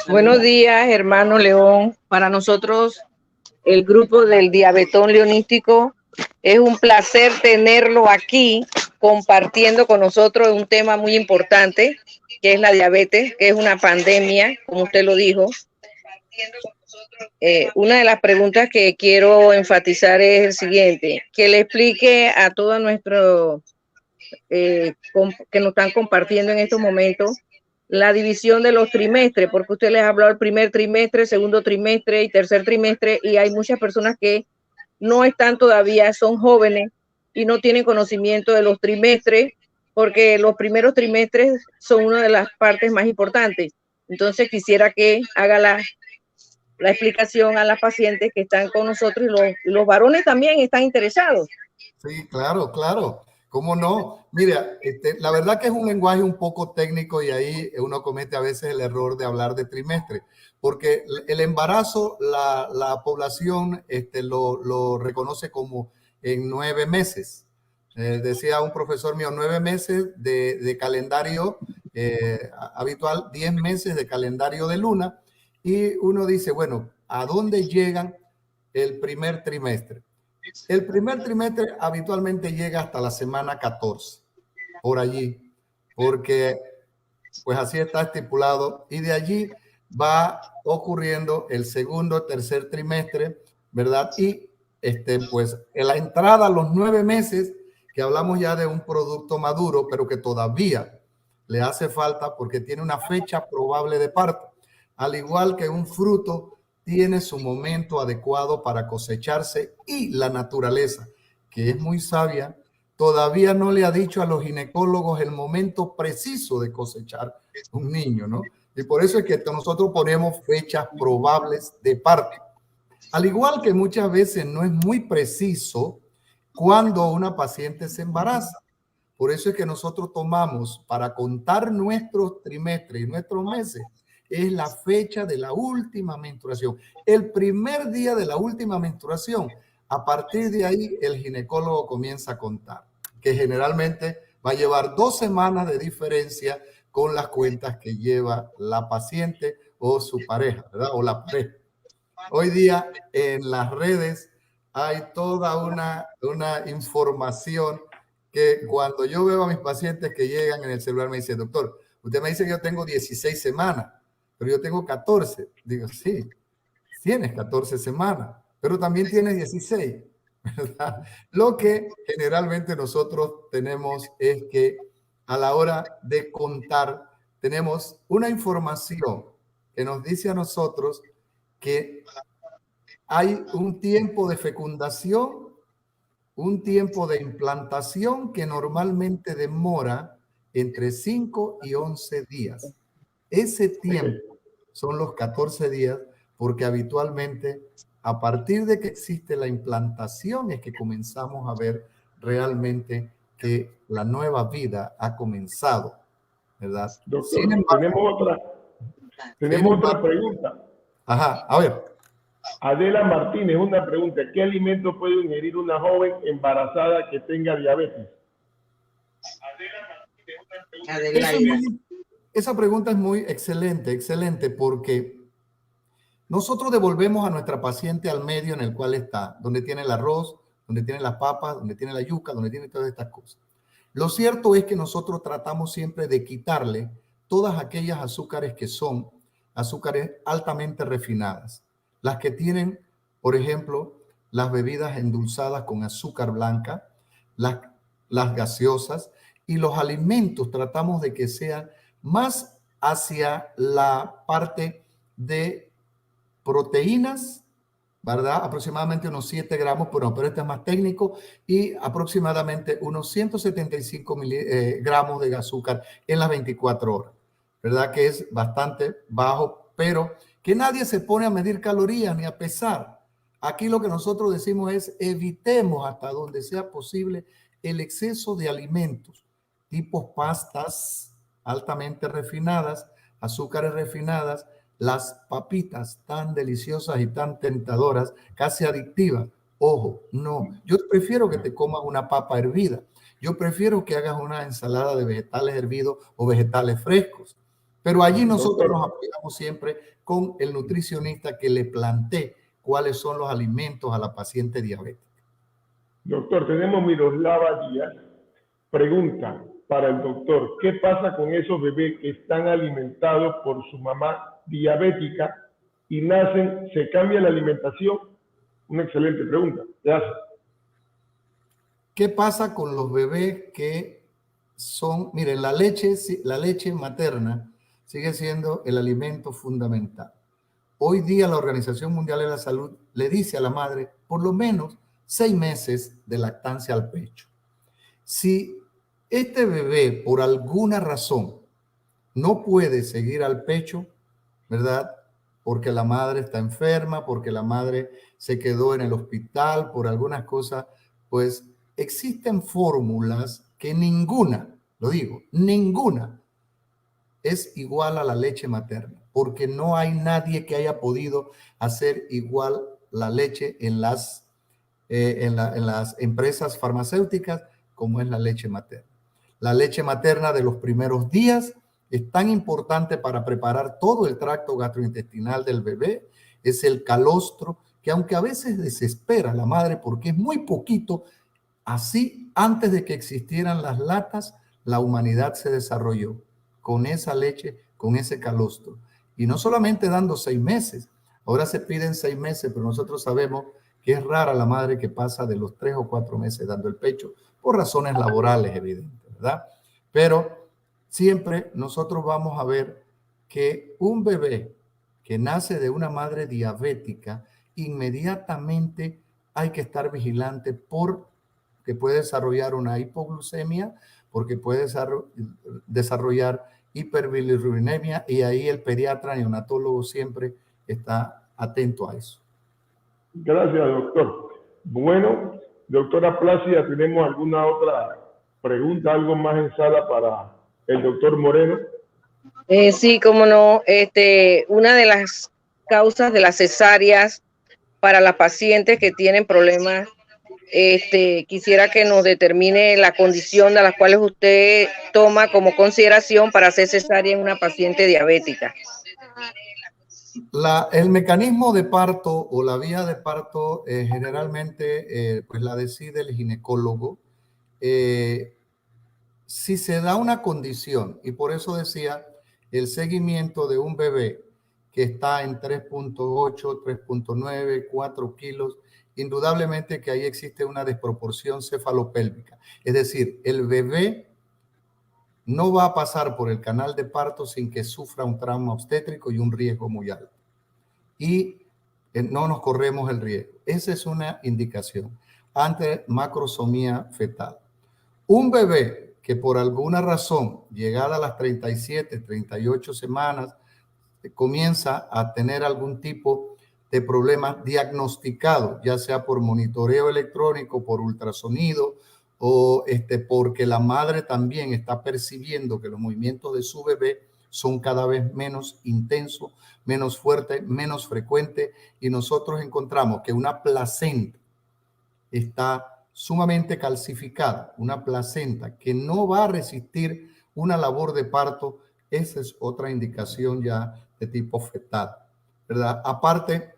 Buenos días, hermano León. Para nosotros, el grupo del Diabetón Leonístico, es un placer tenerlo aquí compartiendo con nosotros un tema muy importante, que es la diabetes, que es una pandemia, como usted lo dijo. Una de las preguntas que quiero enfatizar es el siguiente, que le explique a todos nuestros que nos están compartiendo en estos momentos la división de los trimestres, porque usted les habló del primer trimestre, segundo trimestre y tercer trimestre, y hay muchas personas que no están todavía, son jóvenes y no tienen conocimiento de los trimestres, porque los primeros trimestres son una de las partes más importantes. Entonces quisiera que haga la explicación a las pacientes que están con nosotros y los varones también están interesados. Sí, claro, claro. ¿Cómo no? Mira, la verdad que es un lenguaje un poco técnico y ahí uno comete a veces el error de hablar de trimestre, porque el embarazo, la población lo reconoce como en 9 meses. Decía un profesor mío, 9 meses de calendario habitual, 10 meses de calendario de luna, y uno dice, bueno, ¿a dónde llegan el primer trimestre? El primer trimestre habitualmente llega hasta la semana 14, por allí, porque pues así está estipulado, y de allí va ocurriendo el segundo, tercer trimestre, ¿verdad? Y pues en la entrada a los 9 meses, que hablamos ya de un producto maduro, pero que todavía le hace falta porque tiene una fecha probable de parto, al igual que un fruto tiene su momento adecuado para cosecharse y la naturaleza, que es muy sabia, todavía no le ha dicho a los ginecólogos el momento preciso de cosechar un niño, ¿no? Y por eso es que nosotros ponemos fechas probables de parto. Al igual que muchas veces no es muy preciso cuando una paciente se embaraza. Por eso es que nosotros tomamos para contar nuestros trimestres y nuestros meses, es la fecha de la última menstruación. El primer día de la última menstruación, a partir de ahí el ginecólogo comienza a contar, que generalmente va a llevar 2 semanas de diferencia con las cuentas que lleva la paciente o su pareja, ¿verdad? O la pareja. Hoy día en las redes hay toda una información que cuando yo veo a mis pacientes que llegan en el celular me dicen, doctor, usted me dice que yo tengo 16 semanas. pero yo tengo 14. Digo, sí, tienes 14 semanas, pero también tienes 16, ¿verdad? Lo que generalmente nosotros tenemos es que a la hora de contar, tenemos una información que nos dice a nosotros que hay un tiempo de fecundación, un tiempo de implantación que normalmente demora entre 5 y 11 días. Ese tiempo son los 14 días porque habitualmente a partir de que existe la implantación es que comenzamos a ver realmente que la nueva vida ha comenzado, ¿verdad? Sin Doctor, embargo, tenemos otra pregunta. ajá, a ver. Adela Martínez, una pregunta. ¿Qué alimento puede ingerir una joven embarazada que tenga diabetes? Esa pregunta es muy excelente, excelente, porque nosotros devolvemos a nuestra paciente al medio en el cual está, donde tiene el arroz, donde tiene las papas, donde tiene la yuca, donde tiene todas estas cosas. Lo cierto es que nosotros tratamos siempre de quitarle todas aquellas azúcares que son azúcares altamente refinadas. Las que tienen, por ejemplo, las bebidas endulzadas con azúcar blanca, las gaseosas y los alimentos tratamos de que sean más hacia la parte de proteínas, ¿verdad? Aproximadamente unos 7 gramos, pero este es más técnico, y aproximadamente unos 175 gramos de azúcar en las 24 horas, ¿verdad? Que es bastante bajo, pero que nadie se pone a medir calorías ni a pesar. Aquí lo que nosotros decimos es evitemos hasta donde sea posible el exceso de alimentos, tipo pastas altamente refinadas, azúcares refinadas, las papitas tan deliciosas y tan tentadoras, casi adictivas. Ojo, no. Yo prefiero que te comas una papa hervida. Yo prefiero que hagas una ensalada de vegetales hervidos o vegetales frescos. Pero allí nosotros nos apoyamos siempre con el nutricionista que le plantee cuáles son los alimentos a la paciente diabética. Doctor, tenemos Miroslava Díaz. Pregunta para el doctor, ¿qué pasa con esos bebés que están alimentados por su mamá diabética y nacen, se cambia la alimentación? Una excelente pregunta. Gracias. ¿Qué pasa con los bebés que son, miren, la leche materna sigue siendo el alimento fundamental? Hoy día la Organización Mundial de la Salud le dice a la madre por lo menos 6 meses de lactancia al pecho. Si este bebé por alguna razón no puede seguir al pecho, ¿verdad? Porque la madre está enferma, porque la madre se quedó en el hospital, por algunas cosas, pues existen fórmulas que ninguna, lo digo, ninguna es igual a la leche materna, porque no hay nadie que haya podido hacer igual la leche en las empresas farmacéuticas como es la leche materna. La leche materna de los primeros días es tan importante para preparar todo el tracto gastrointestinal del bebé, es el calostro, que aunque a veces desespera a la madre porque es muy poquito, así antes de que existieran las latas, la humanidad se desarrolló con esa leche, con ese calostro. Y no solamente dando 6 meses, ahora se piden 6 meses, pero nosotros sabemos que es rara la madre que pasa de los 3 o 4 meses dando el pecho, por razones laborales, evidentes, ¿verdad? Pero siempre nosotros vamos a ver que un bebé que nace de una madre diabética, inmediatamente hay que estar vigilante porque puede desarrollar una hipoglucemia, porque puede desarrollar hiperbilirrubinemia, y ahí el pediatra neonatólogo siempre está atento a eso. Gracias, doctor. Bueno, doctora Plácida, ¿tenemos alguna otra pregunta, algo más en sala para el doctor Moreno? Sí, cómo no. Una de las causas de las cesáreas para las pacientes que tienen problemas, quisiera que nos determine la condición de las cuales usted toma como consideración para hacer cesárea en una paciente diabética. El mecanismo de parto o la vía de parto generalmente pues la decide el ginecólogo. Si se da una condición, y por eso decía el seguimiento de un bebé que está en 3.8, 3.9, 4 kilos, indudablemente que ahí existe una desproporción cefalopélvica. Es decir, el bebé no va a pasar por el canal de parto sin que sufra un trauma obstétrico y un riesgo muy alto. Y no nos corremos el riesgo. Esa es una indicación ante macrosomía fetal. Un bebé que por alguna razón, llegada a las 37, 38 semanas, comienza a tener algún tipo de problema diagnosticado, ya sea por monitoreo electrónico, por ultrasonido, o porque la madre también está percibiendo que los movimientos de su bebé son cada vez menos intensos, menos fuertes, menos frecuentes, y nosotros encontramos que una placenta está sumamente calcificada, una placenta que no va a resistir una labor de parto. Esa es otra indicación ya de tipo fetal, ¿verdad? Aparte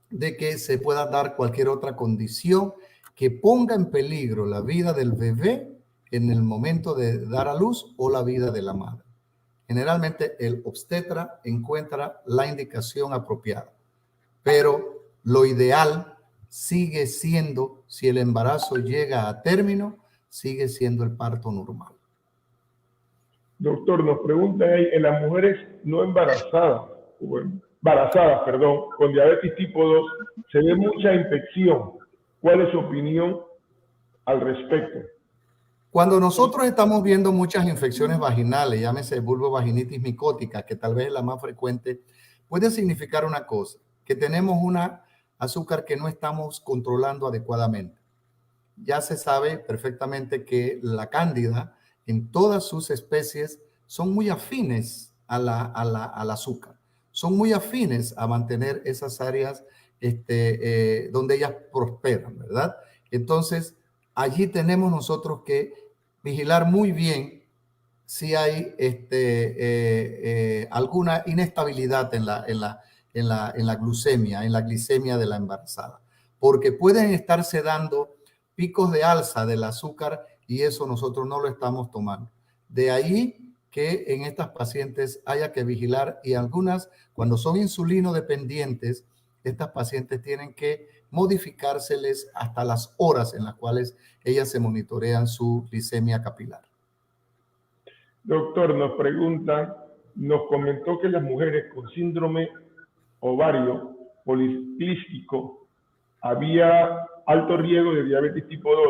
de que se pueda dar cualquier otra condición que ponga en peligro la vida del bebé en el momento de dar a luz o la vida de la madre. Generalmente el obstetra encuentra la indicación apropiada, pero lo ideal sigue siendo, si el embarazo llega a término, sigue siendo el parto normal. Doctor, nos preguntan ahí, en las mujeres no embarazadas, con diabetes tipo 2, se ve mucha infección. ¿Cuál es su opinión al respecto? Cuando nosotros estamos viendo muchas infecciones vaginales, llámese vulvovaginitis micótica, que tal vez es la más frecuente, puede significar una cosa, que tenemos una azúcar que no estamos controlando adecuadamente. Ya se sabe perfectamente que la cándida en todas sus especies son muy afines al azúcar, son muy afines a mantener esas áreas donde ellas prosperan, ¿verdad? Entonces, allí tenemos nosotros que vigilar muy bien si hay alguna inestabilidad en la glucemia, en la glicemia de la embarazada, porque pueden estarse dando picos de alza del azúcar y eso nosotros no lo estamos tomando. De ahí que en estas pacientes haya que vigilar, y algunas, cuando son insulino dependientes, estas pacientes tienen que modificárseles hasta las horas en las cuales ellas se monitorean su glicemia capilar. Doctor, nos preguntan, nos comentó que las mujeres con síndrome ovario poliquístico había alto riesgo de diabetes tipo 2.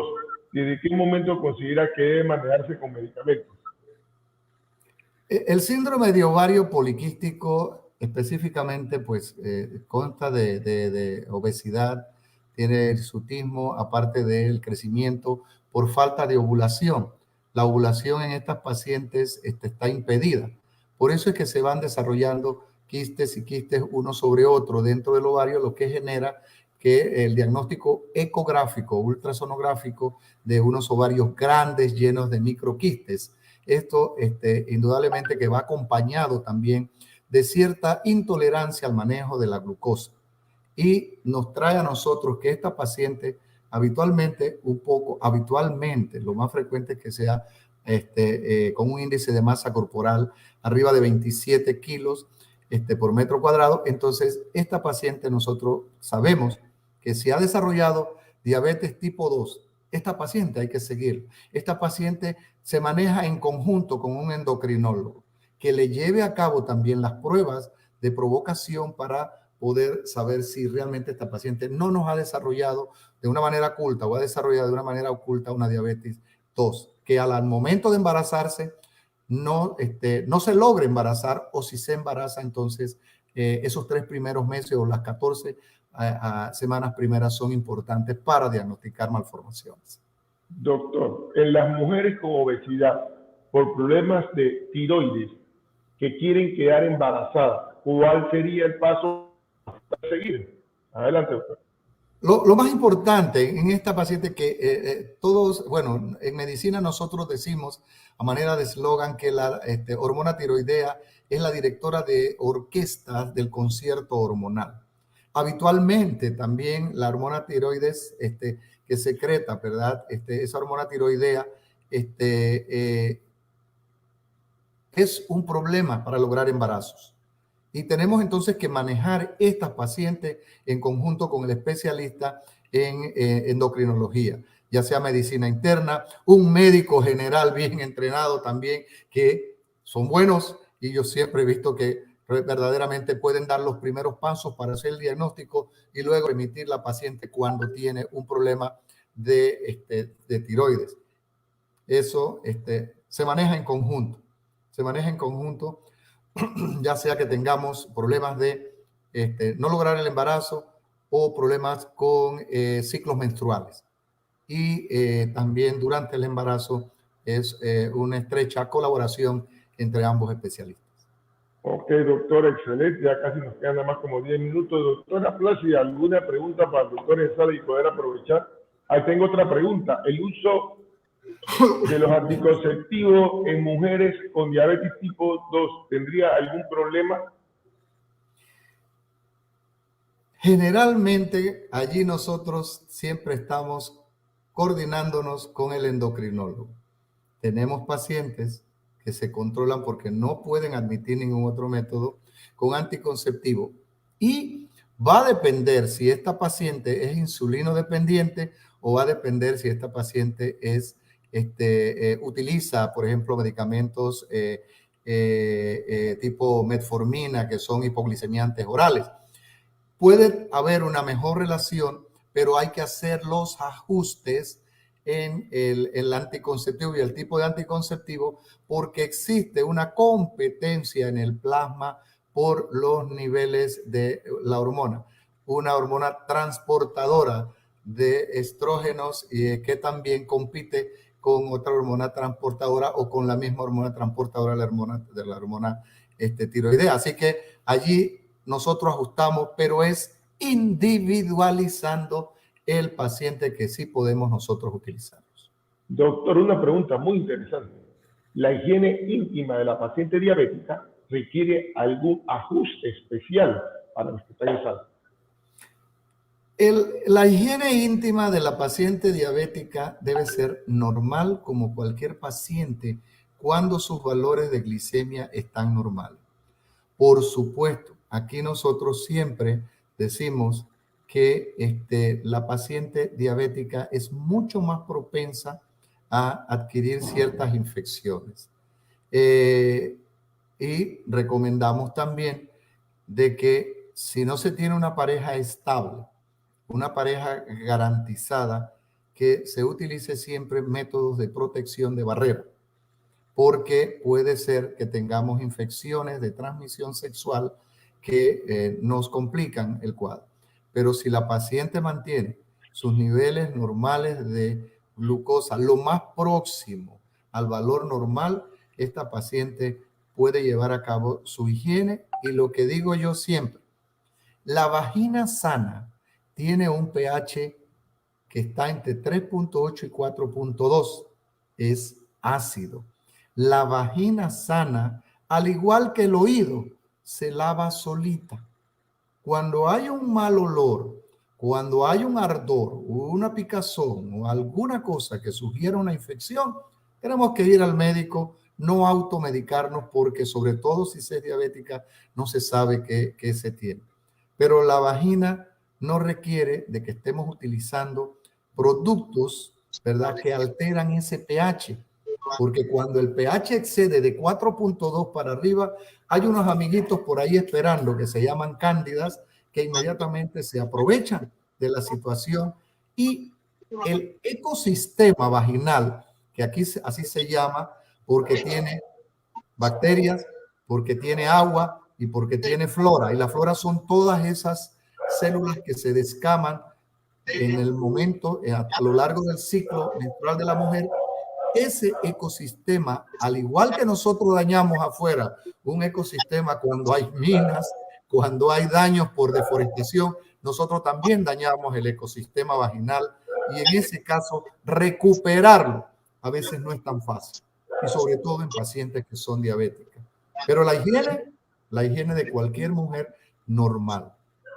¿Desde qué momento considera que debe manejarse con medicamentos? El síndrome de ovario poliquístico específicamente pues consta de obesidad, tiene hirsutismo, aparte del crecimiento por falta de ovulación. La ovulación en estas pacientes está impedida. Por eso es que se van desarrollando quistes y quistes uno sobre otro dentro del ovario, lo que genera que el diagnóstico ecográfico, ultrasonográfico de unos ovarios grandes llenos de microquistes. Esto indudablemente que va acompañado también de cierta intolerancia al manejo de la glucosa, y nos trae a nosotros que esta paciente habitualmente, lo más frecuente es que sea con un índice de masa corporal arriba de 27 kilos por metro cuadrado. Entonces, esta paciente nosotros sabemos que si ha desarrollado diabetes tipo 2, esta paciente hay que seguir. Esta paciente se maneja en conjunto con un endocrinólogo que le lleve a cabo también las pruebas de provocación para poder saber si realmente esta paciente no nos ha desarrollado de una manera oculta o ha desarrollado de una manera oculta una diabetes 2, que al momento de embarazarse no se logre embarazar, o si se embaraza, entonces esos 3 primeros meses o las 14 semanas primeras son importantes para diagnosticar malformaciones. Doctor, en las mujeres con obesidad por problemas de tiroides que quieren quedar embarazadas, ¿cuál sería el paso a seguir? Adelante, doctor. Lo más importante en esta paciente que todos, bueno, en medicina nosotros decimos a manera de eslogan que la hormona tiroidea es la directora de orquesta del concierto hormonal. Habitualmente también la hormona tiroides que secreta, ¿verdad? Esa hormona tiroidea es un problema para lograr embarazos. Y tenemos entonces que manejar estas pacientes en conjunto con el especialista en endocrinología, ya sea medicina interna, un médico general bien entrenado también, que son buenos, y yo siempre he visto que verdaderamente pueden dar los primeros pasos para hacer el diagnóstico y luego emitir la paciente cuando tiene un problema de tiroides. Eso se maneja en conjunto. Se maneja en conjunto, ya sea que tengamos problemas de no lograr el embarazo o problemas con ciclos menstruales. Y también durante el embarazo es una estrecha colaboración entre ambos especialistas. Ok, doctor, excelente. Ya casi nos quedan nada más como 10 minutos. Doctora Plácida, ¿alguna pregunta para el doctor Estrada y poder aprovechar? Ahí tengo otra pregunta. ¿El uso de los anticonceptivos en mujeres con diabetes tipo 2 tendría algún problema? Generalmente allí nosotros siempre estamos coordinándonos con el endocrinólogo. Tenemos pacientes que se controlan porque no pueden admitir ningún otro método con anticonceptivo. Y va a depender si esta paciente es insulino dependiente o va a depender si esta paciente es, utiliza, por ejemplo, medicamentos tipo metformina, que son hipoglicemiantes orales. Puede haber una mejor relación, pero hay que hacer los ajustes en el anticonceptivo y el tipo de anticonceptivo, porque existe una competencia en el plasma por los niveles de la hormona, una hormona transportadora de estrógenos y que también compite con otra hormona transportadora o con la misma hormona transportadora de la hormona tiroidea. Así que allí nosotros ajustamos, pero es individualizando el paciente que sí podemos nosotros utilizarlos. Doctor, una pregunta muy interesante. ¿La higiene íntima de la paciente diabética requiere algún ajuste especial para los que están en sala? La higiene íntima de la paciente diabética debe ser normal como cualquier paciente cuando sus valores de glicemia están normales. Por supuesto, aquí nosotros siempre decimos que la paciente diabética es mucho más propensa a adquirir ciertas infecciones. Y recomendamos también de que si no se tiene una pareja estable, una pareja garantizada, que se utilice siempre métodos de protección de barrera, porque puede ser que tengamos infecciones de transmisión sexual que nos complican el cuadro. Pero si la paciente mantiene sus niveles normales de glucosa lo más próximo al valor normal, esta paciente puede llevar a cabo su higiene. Y lo que digo yo siempre, la vagina sana tiene un pH que está entre 3.8 y 4.2. Es ácido. La vagina sana, al igual que el oído, se lava solita. Cuando hay un mal olor, cuando hay un ardor, una picazón o alguna cosa que sugiera una infección, tenemos que ir al médico, no automedicarnos, porque sobre todo si se es diabética no se sabe qué se tiene. Pero la vagina no requiere de que estemos utilizando productos, ¿verdad?, que alteran ese pH. Porque cuando el pH excede de 4.2 para arriba, hay unos amiguitos por ahí esperando que se llaman cándidas, que inmediatamente se aprovechan de la situación, y el ecosistema vaginal, que aquí así se llama, porque tiene bacterias, porque tiene agua y porque tiene flora. Y la flora son todas esas células que se descaman en el momento, a lo largo del ciclo menstrual de la mujer. Ese ecosistema, al igual que nosotros dañamos afuera un ecosistema cuando hay minas, cuando hay daños por deforestación, nosotros también dañamos el ecosistema vaginal, y en ese caso recuperarlo a veces no es tan fácil, y sobre todo en pacientes que son diabéticas. Pero la higiene de cualquier mujer normal.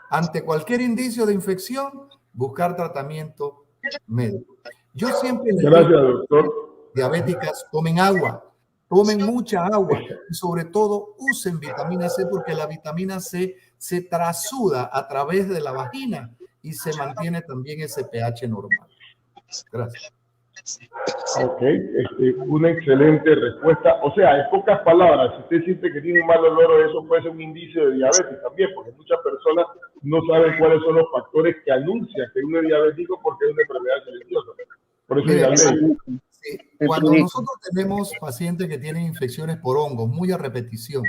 Ante cualquier indicio de infección, buscar tratamiento médico. Yo siempre les digo, gracias, doctor. diabéticas, tomen agua. Tomen mucha agua y sobre todo usen vitamina C porque la vitamina C se trasuda a través de la vagina y se mantiene también ese pH normal. Gracias. Ok, una excelente respuesta. O sea, en pocas palabras, si usted siente que tiene un mal olor, eso puede ser un indicio de diabetes también, porque muchas personas no saben cuáles son los factores que anuncian que uno es diabético porque es una enfermedad silenciosa. Por eso ir al médico. Sí, cuando nosotros tenemos pacientes que tienen infecciones por hongos, muy a repetición,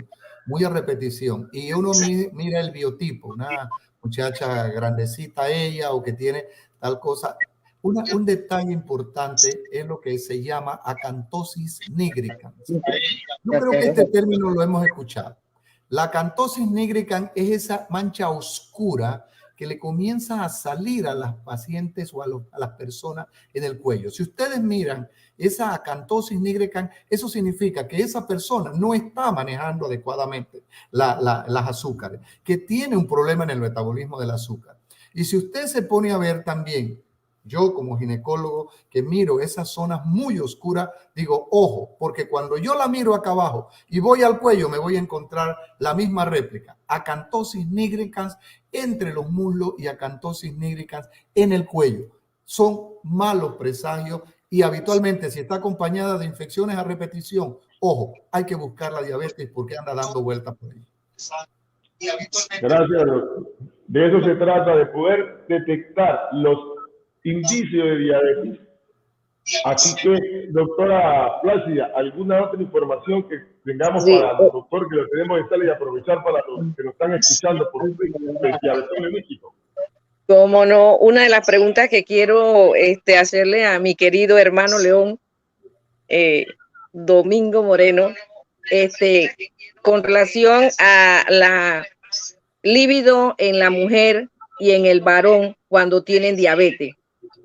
y uno mira el biotipo, una muchacha grandecita ella o que tiene tal cosa, un detalle importante es lo que se llama acantosis nigricans. Yo creo que este término lo hemos escuchado. La acantosis nigricans es esa mancha oscura que le comienza a salir a las pacientes o a las personas en el cuello. Si ustedes miran esa acantosis nigricans, eso significa que esa persona no está manejando adecuadamente las azúcares, que tiene un problema en el metabolismo del azúcar. Y si usted se pone a ver también, yo como ginecólogo que miro esas zonas muy oscuras, digo, ojo, porque cuando yo la miro acá abajo y voy al cuello, me voy a encontrar la misma réplica, acantosis nigricans entre los muslos y acantosis nigricans en el cuello. Son malos presagios y habitualmente si está acompañada de infecciones a repetición, ojo, hay que buscar la diabetes porque anda dando vueltas por ahí. Gracias, doctor. De eso se trata, de poder detectar los indicios de diabetes. Así que, doctora Plácida, ¿alguna otra información que tengamos para el doctor que lo tenemos en sala y aprovechar para los que nos están escuchando por Diabetón en México? Como no, una de las preguntas que quiero hacerle a mi querido hermano León, Domingo Moreno, con relación a la líbido en la mujer y en el varón cuando tienen diabetes,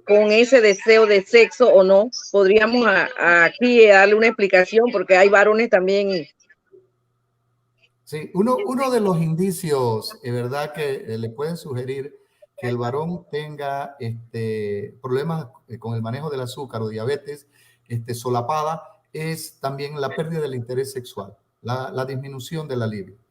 con ese deseo de sexo o no, podríamos aquí darle una explicación porque hay varones también. Sí, uno de los indicios, es verdad, que le pueden sugerir que el varón tenga problemas con el manejo del azúcar o diabetes solapada es también la pérdida del interés sexual, la disminución de la libido.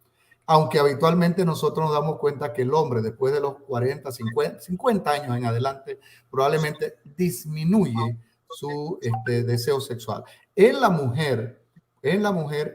Aunque habitualmente nosotros nos damos cuenta que el hombre después de los 40, 50 años en adelante probablemente disminuye su deseo sexual. En la mujer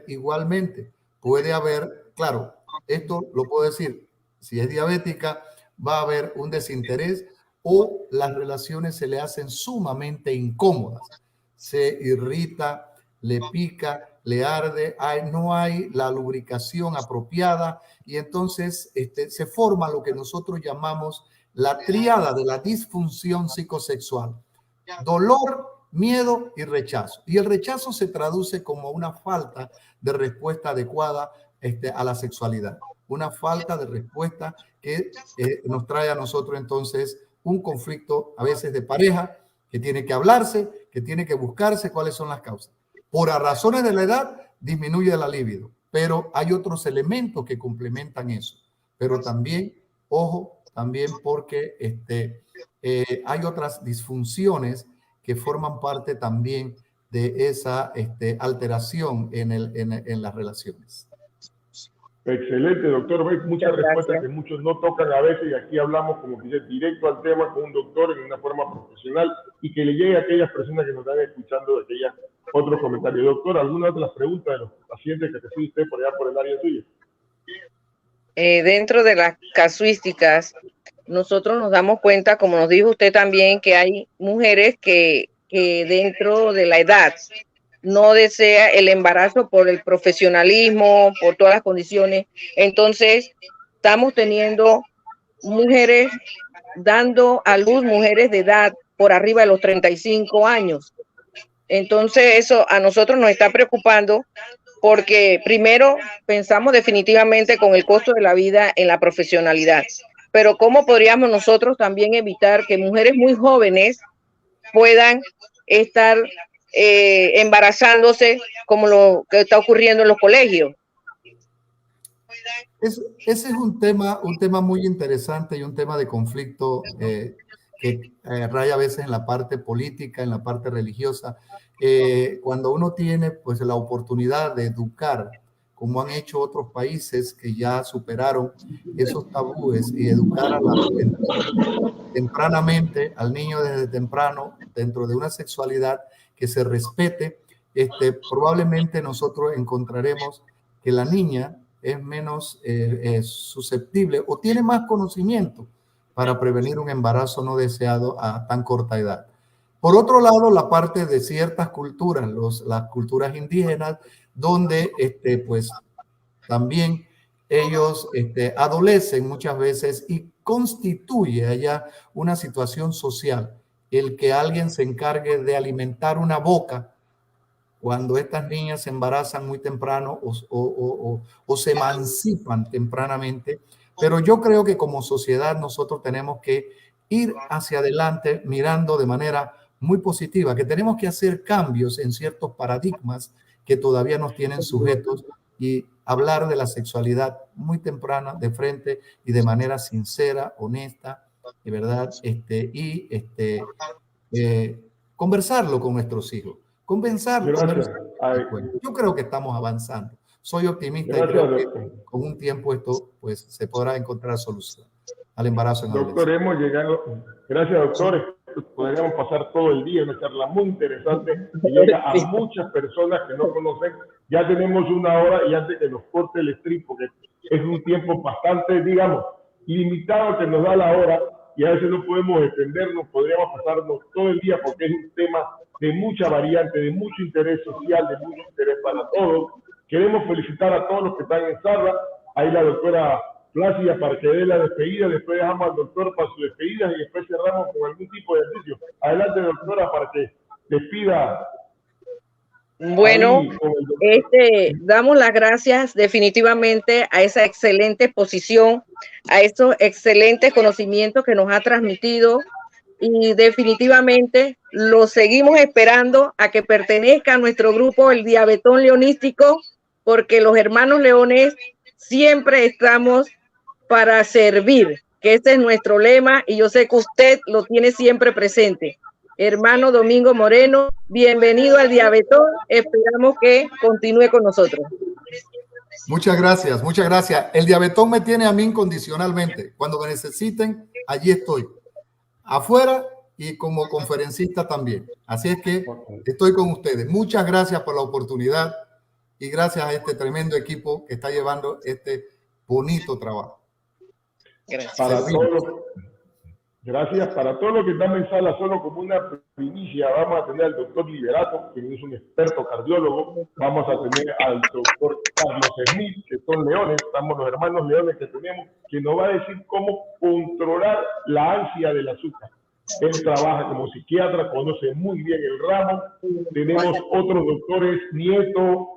igualmente puede haber, claro, esto lo puedo decir, si es diabética va a haber un desinterés o las relaciones se le hacen sumamente incómodas, se irrita, le pica, le arde, no hay la lubricación apropiada y entonces se forma lo que nosotros llamamos la tríada de la disfunción psicosexual. Dolor, miedo y rechazo. Y el rechazo se traduce como una falta de respuesta adecuada a la sexualidad. Una falta de respuesta que nos trae a nosotros entonces un conflicto a veces de pareja que tiene que hablarse, que tiene que buscarse cuáles son las causas. Por razones de la edad disminuye la libido, pero hay otros elementos que complementan eso. Pero también, ojo, también porque hay otras disfunciones que forman parte también de esa alteración en las relaciones. Excelente, doctor. Hay muchas respuestas que muchos no tocan a veces y aquí hablamos como que directo al tema con un doctor en una forma profesional y que le llegue a aquellas personas que nos están escuchando de aquellas otros comentarios. Doctor, ¿alguna otra pregunta de los pacientes que recibe usted por allá por el área suya? Dentro de las casuísticas, nosotros nos damos cuenta, como nos dijo usted también, que hay mujeres que dentro de la edad no desea el embarazo por el profesionalismo, por todas las condiciones. Entonces, estamos teniendo mujeres dando a luz, mujeres de edad por arriba de los 35 años. Entonces, eso a nosotros nos está preocupando porque primero pensamos definitivamente con el costo de la vida en la profesionalidad. Pero ¿cómo podríamos nosotros también evitar que mujeres muy jóvenes puedan estar embarazándose como lo que está ocurriendo en los colegios? Ese es un tema muy interesante y un tema de conflicto que raya a veces en la parte política, en la parte religiosa. Cuando uno tiene pues la oportunidad de educar, como han hecho otros países que ya superaron esos tabúes, y educar a la juventud tempranamente, al niño desde temprano, dentro de una sexualidad que se respete, probablemente nosotros encontraremos que la niña es menos susceptible o tiene más conocimiento para prevenir un embarazo no deseado a tan corta edad. Por otro lado, la parte de ciertas culturas, las culturas indígenas, donde pues también ellos adolecen muchas veces, y constituye allá una situación social el que alguien se encargue de alimentar una boca cuando estas niñas se embarazan muy temprano o se emancipan tempranamente. Pero yo creo que como sociedad nosotros tenemos que ir hacia adelante mirando de manera muy positiva, que tenemos que hacer cambios en ciertos paradigmas que todavía nos tienen sujetos, y hablar de la sexualidad muy temprana, de frente y de manera sincera, honesta, de verdad, conversarlo con nuestros hijos, conversarlo. Yo creo que estamos avanzando. Soy optimista y creo que con un tiempo esto pues se podrá encontrar solución al embarazo en Doctor, hemos llegado. Gracias, doctores. Podríamos pasar todo el día en una charla muy interesante que llega a muchas personas que no conocen. Ya tenemos una hora, y antes que nos corte el strip, porque es un tiempo bastante, digamos, limitado que nos da la hora, y a veces no podemos extendernos, podríamos pasarnos todo el día, porque es un tema de mucha variante, de mucho interés social, de mucho interés para todos. Queremos felicitar a todos los que están en sala. Ahí la doctora Plácida para que dé la despedida, después dejamos al doctor para su despedida y después cerramos con algún tipo de ejercicio. Adelante, doctora, para que despida. Bueno, damos las gracias definitivamente a esa excelente exposición, a esos excelentes conocimientos que nos ha transmitido, y definitivamente lo seguimos esperando a que pertenezca a nuestro grupo, el Diabetón Leonístico, porque los hermanos leones siempre estamos para servir, que ese es nuestro lema, y yo sé que usted lo tiene siempre presente. Hermano Domingo Moreno, bienvenido al Diabetón. Esperamos que continúe con nosotros. Muchas gracias, muchas gracias. El Diabetón me tiene a mí incondicionalmente. Cuando me necesiten, allí estoy. Afuera y como conferencista también. Así es que estoy con ustedes. Muchas gracias por la oportunidad y gracias a este tremendo equipo que está llevando este bonito trabajo. Gracias. Para todos los que están en sala, solo como una primicia, vamos a tener al doctor Liberato, que es un experto cardiólogo. Vamos a tener al doctor Carlos Smith, que son leones, estamos los hermanos leones que tenemos, que nos va a decir cómo controlar la ansia del azúcar. Él trabaja como psiquiatra, conoce muy bien el ramo. Tenemos otros doctores, nietos,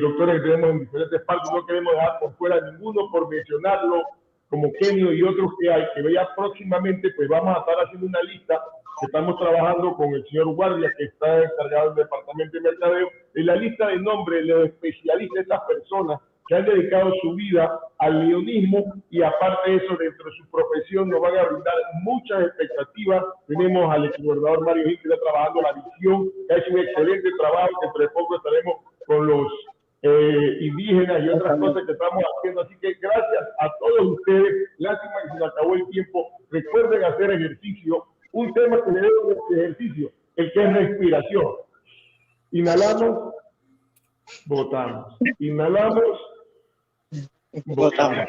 doctores que tenemos en diferentes partes, no queremos dejar por fuera ninguno por mencionarlo, como Kenio y otros que hay, que ya próximamente pues vamos a estar haciendo una lista que estamos trabajando con el señor Guardia, que está encargado del departamento de mercadeo, en la lista de nombres de los especialistas, de estas personas que han dedicado su vida al leonismo, y aparte de eso, dentro de su profesión nos van a brindar muchas expectativas. Tenemos al exgobernador Mario Gil, que está trabajando la visión, que ha hecho un excelente trabajo, que entre poco estaremos con los indígenas y otras cosas que estamos haciendo. Así que gracias a todos ustedes. Lástima que se nos acabó el tiempo. Recuerden hacer ejercicio. Un tema que le debo de ejercicio, el que es respiración. Inhalamos, botamos. Inhalamos, botamos.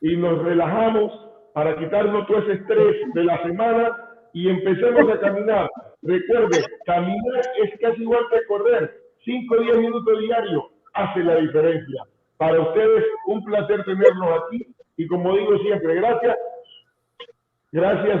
Y nos relajamos para quitarnos todo ese estrés de la semana y empecemos a caminar. Recuerden, caminar es casi igual que correr. 5 o 10 minutos diarios hace la diferencia. Para ustedes, un placer tenerlos aquí, y como digo siempre, gracias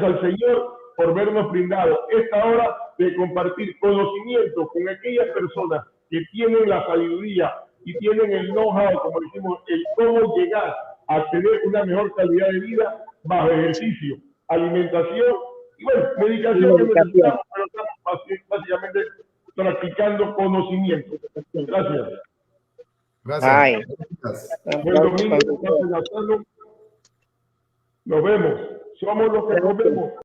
al Señor por vernos brindado esta hora de compartir conocimiento con aquellas personas que tienen la sabiduría y tienen el know-how, como decimos, el cómo llegar a tener una mejor calidad de vida bajo ejercicio, alimentación y bueno, medicación que necesitamos, pero estamos básicamente practicando conocimiento. Gracias. Gracias. Buen domingo, nos vemos. Somos los que nos vemos.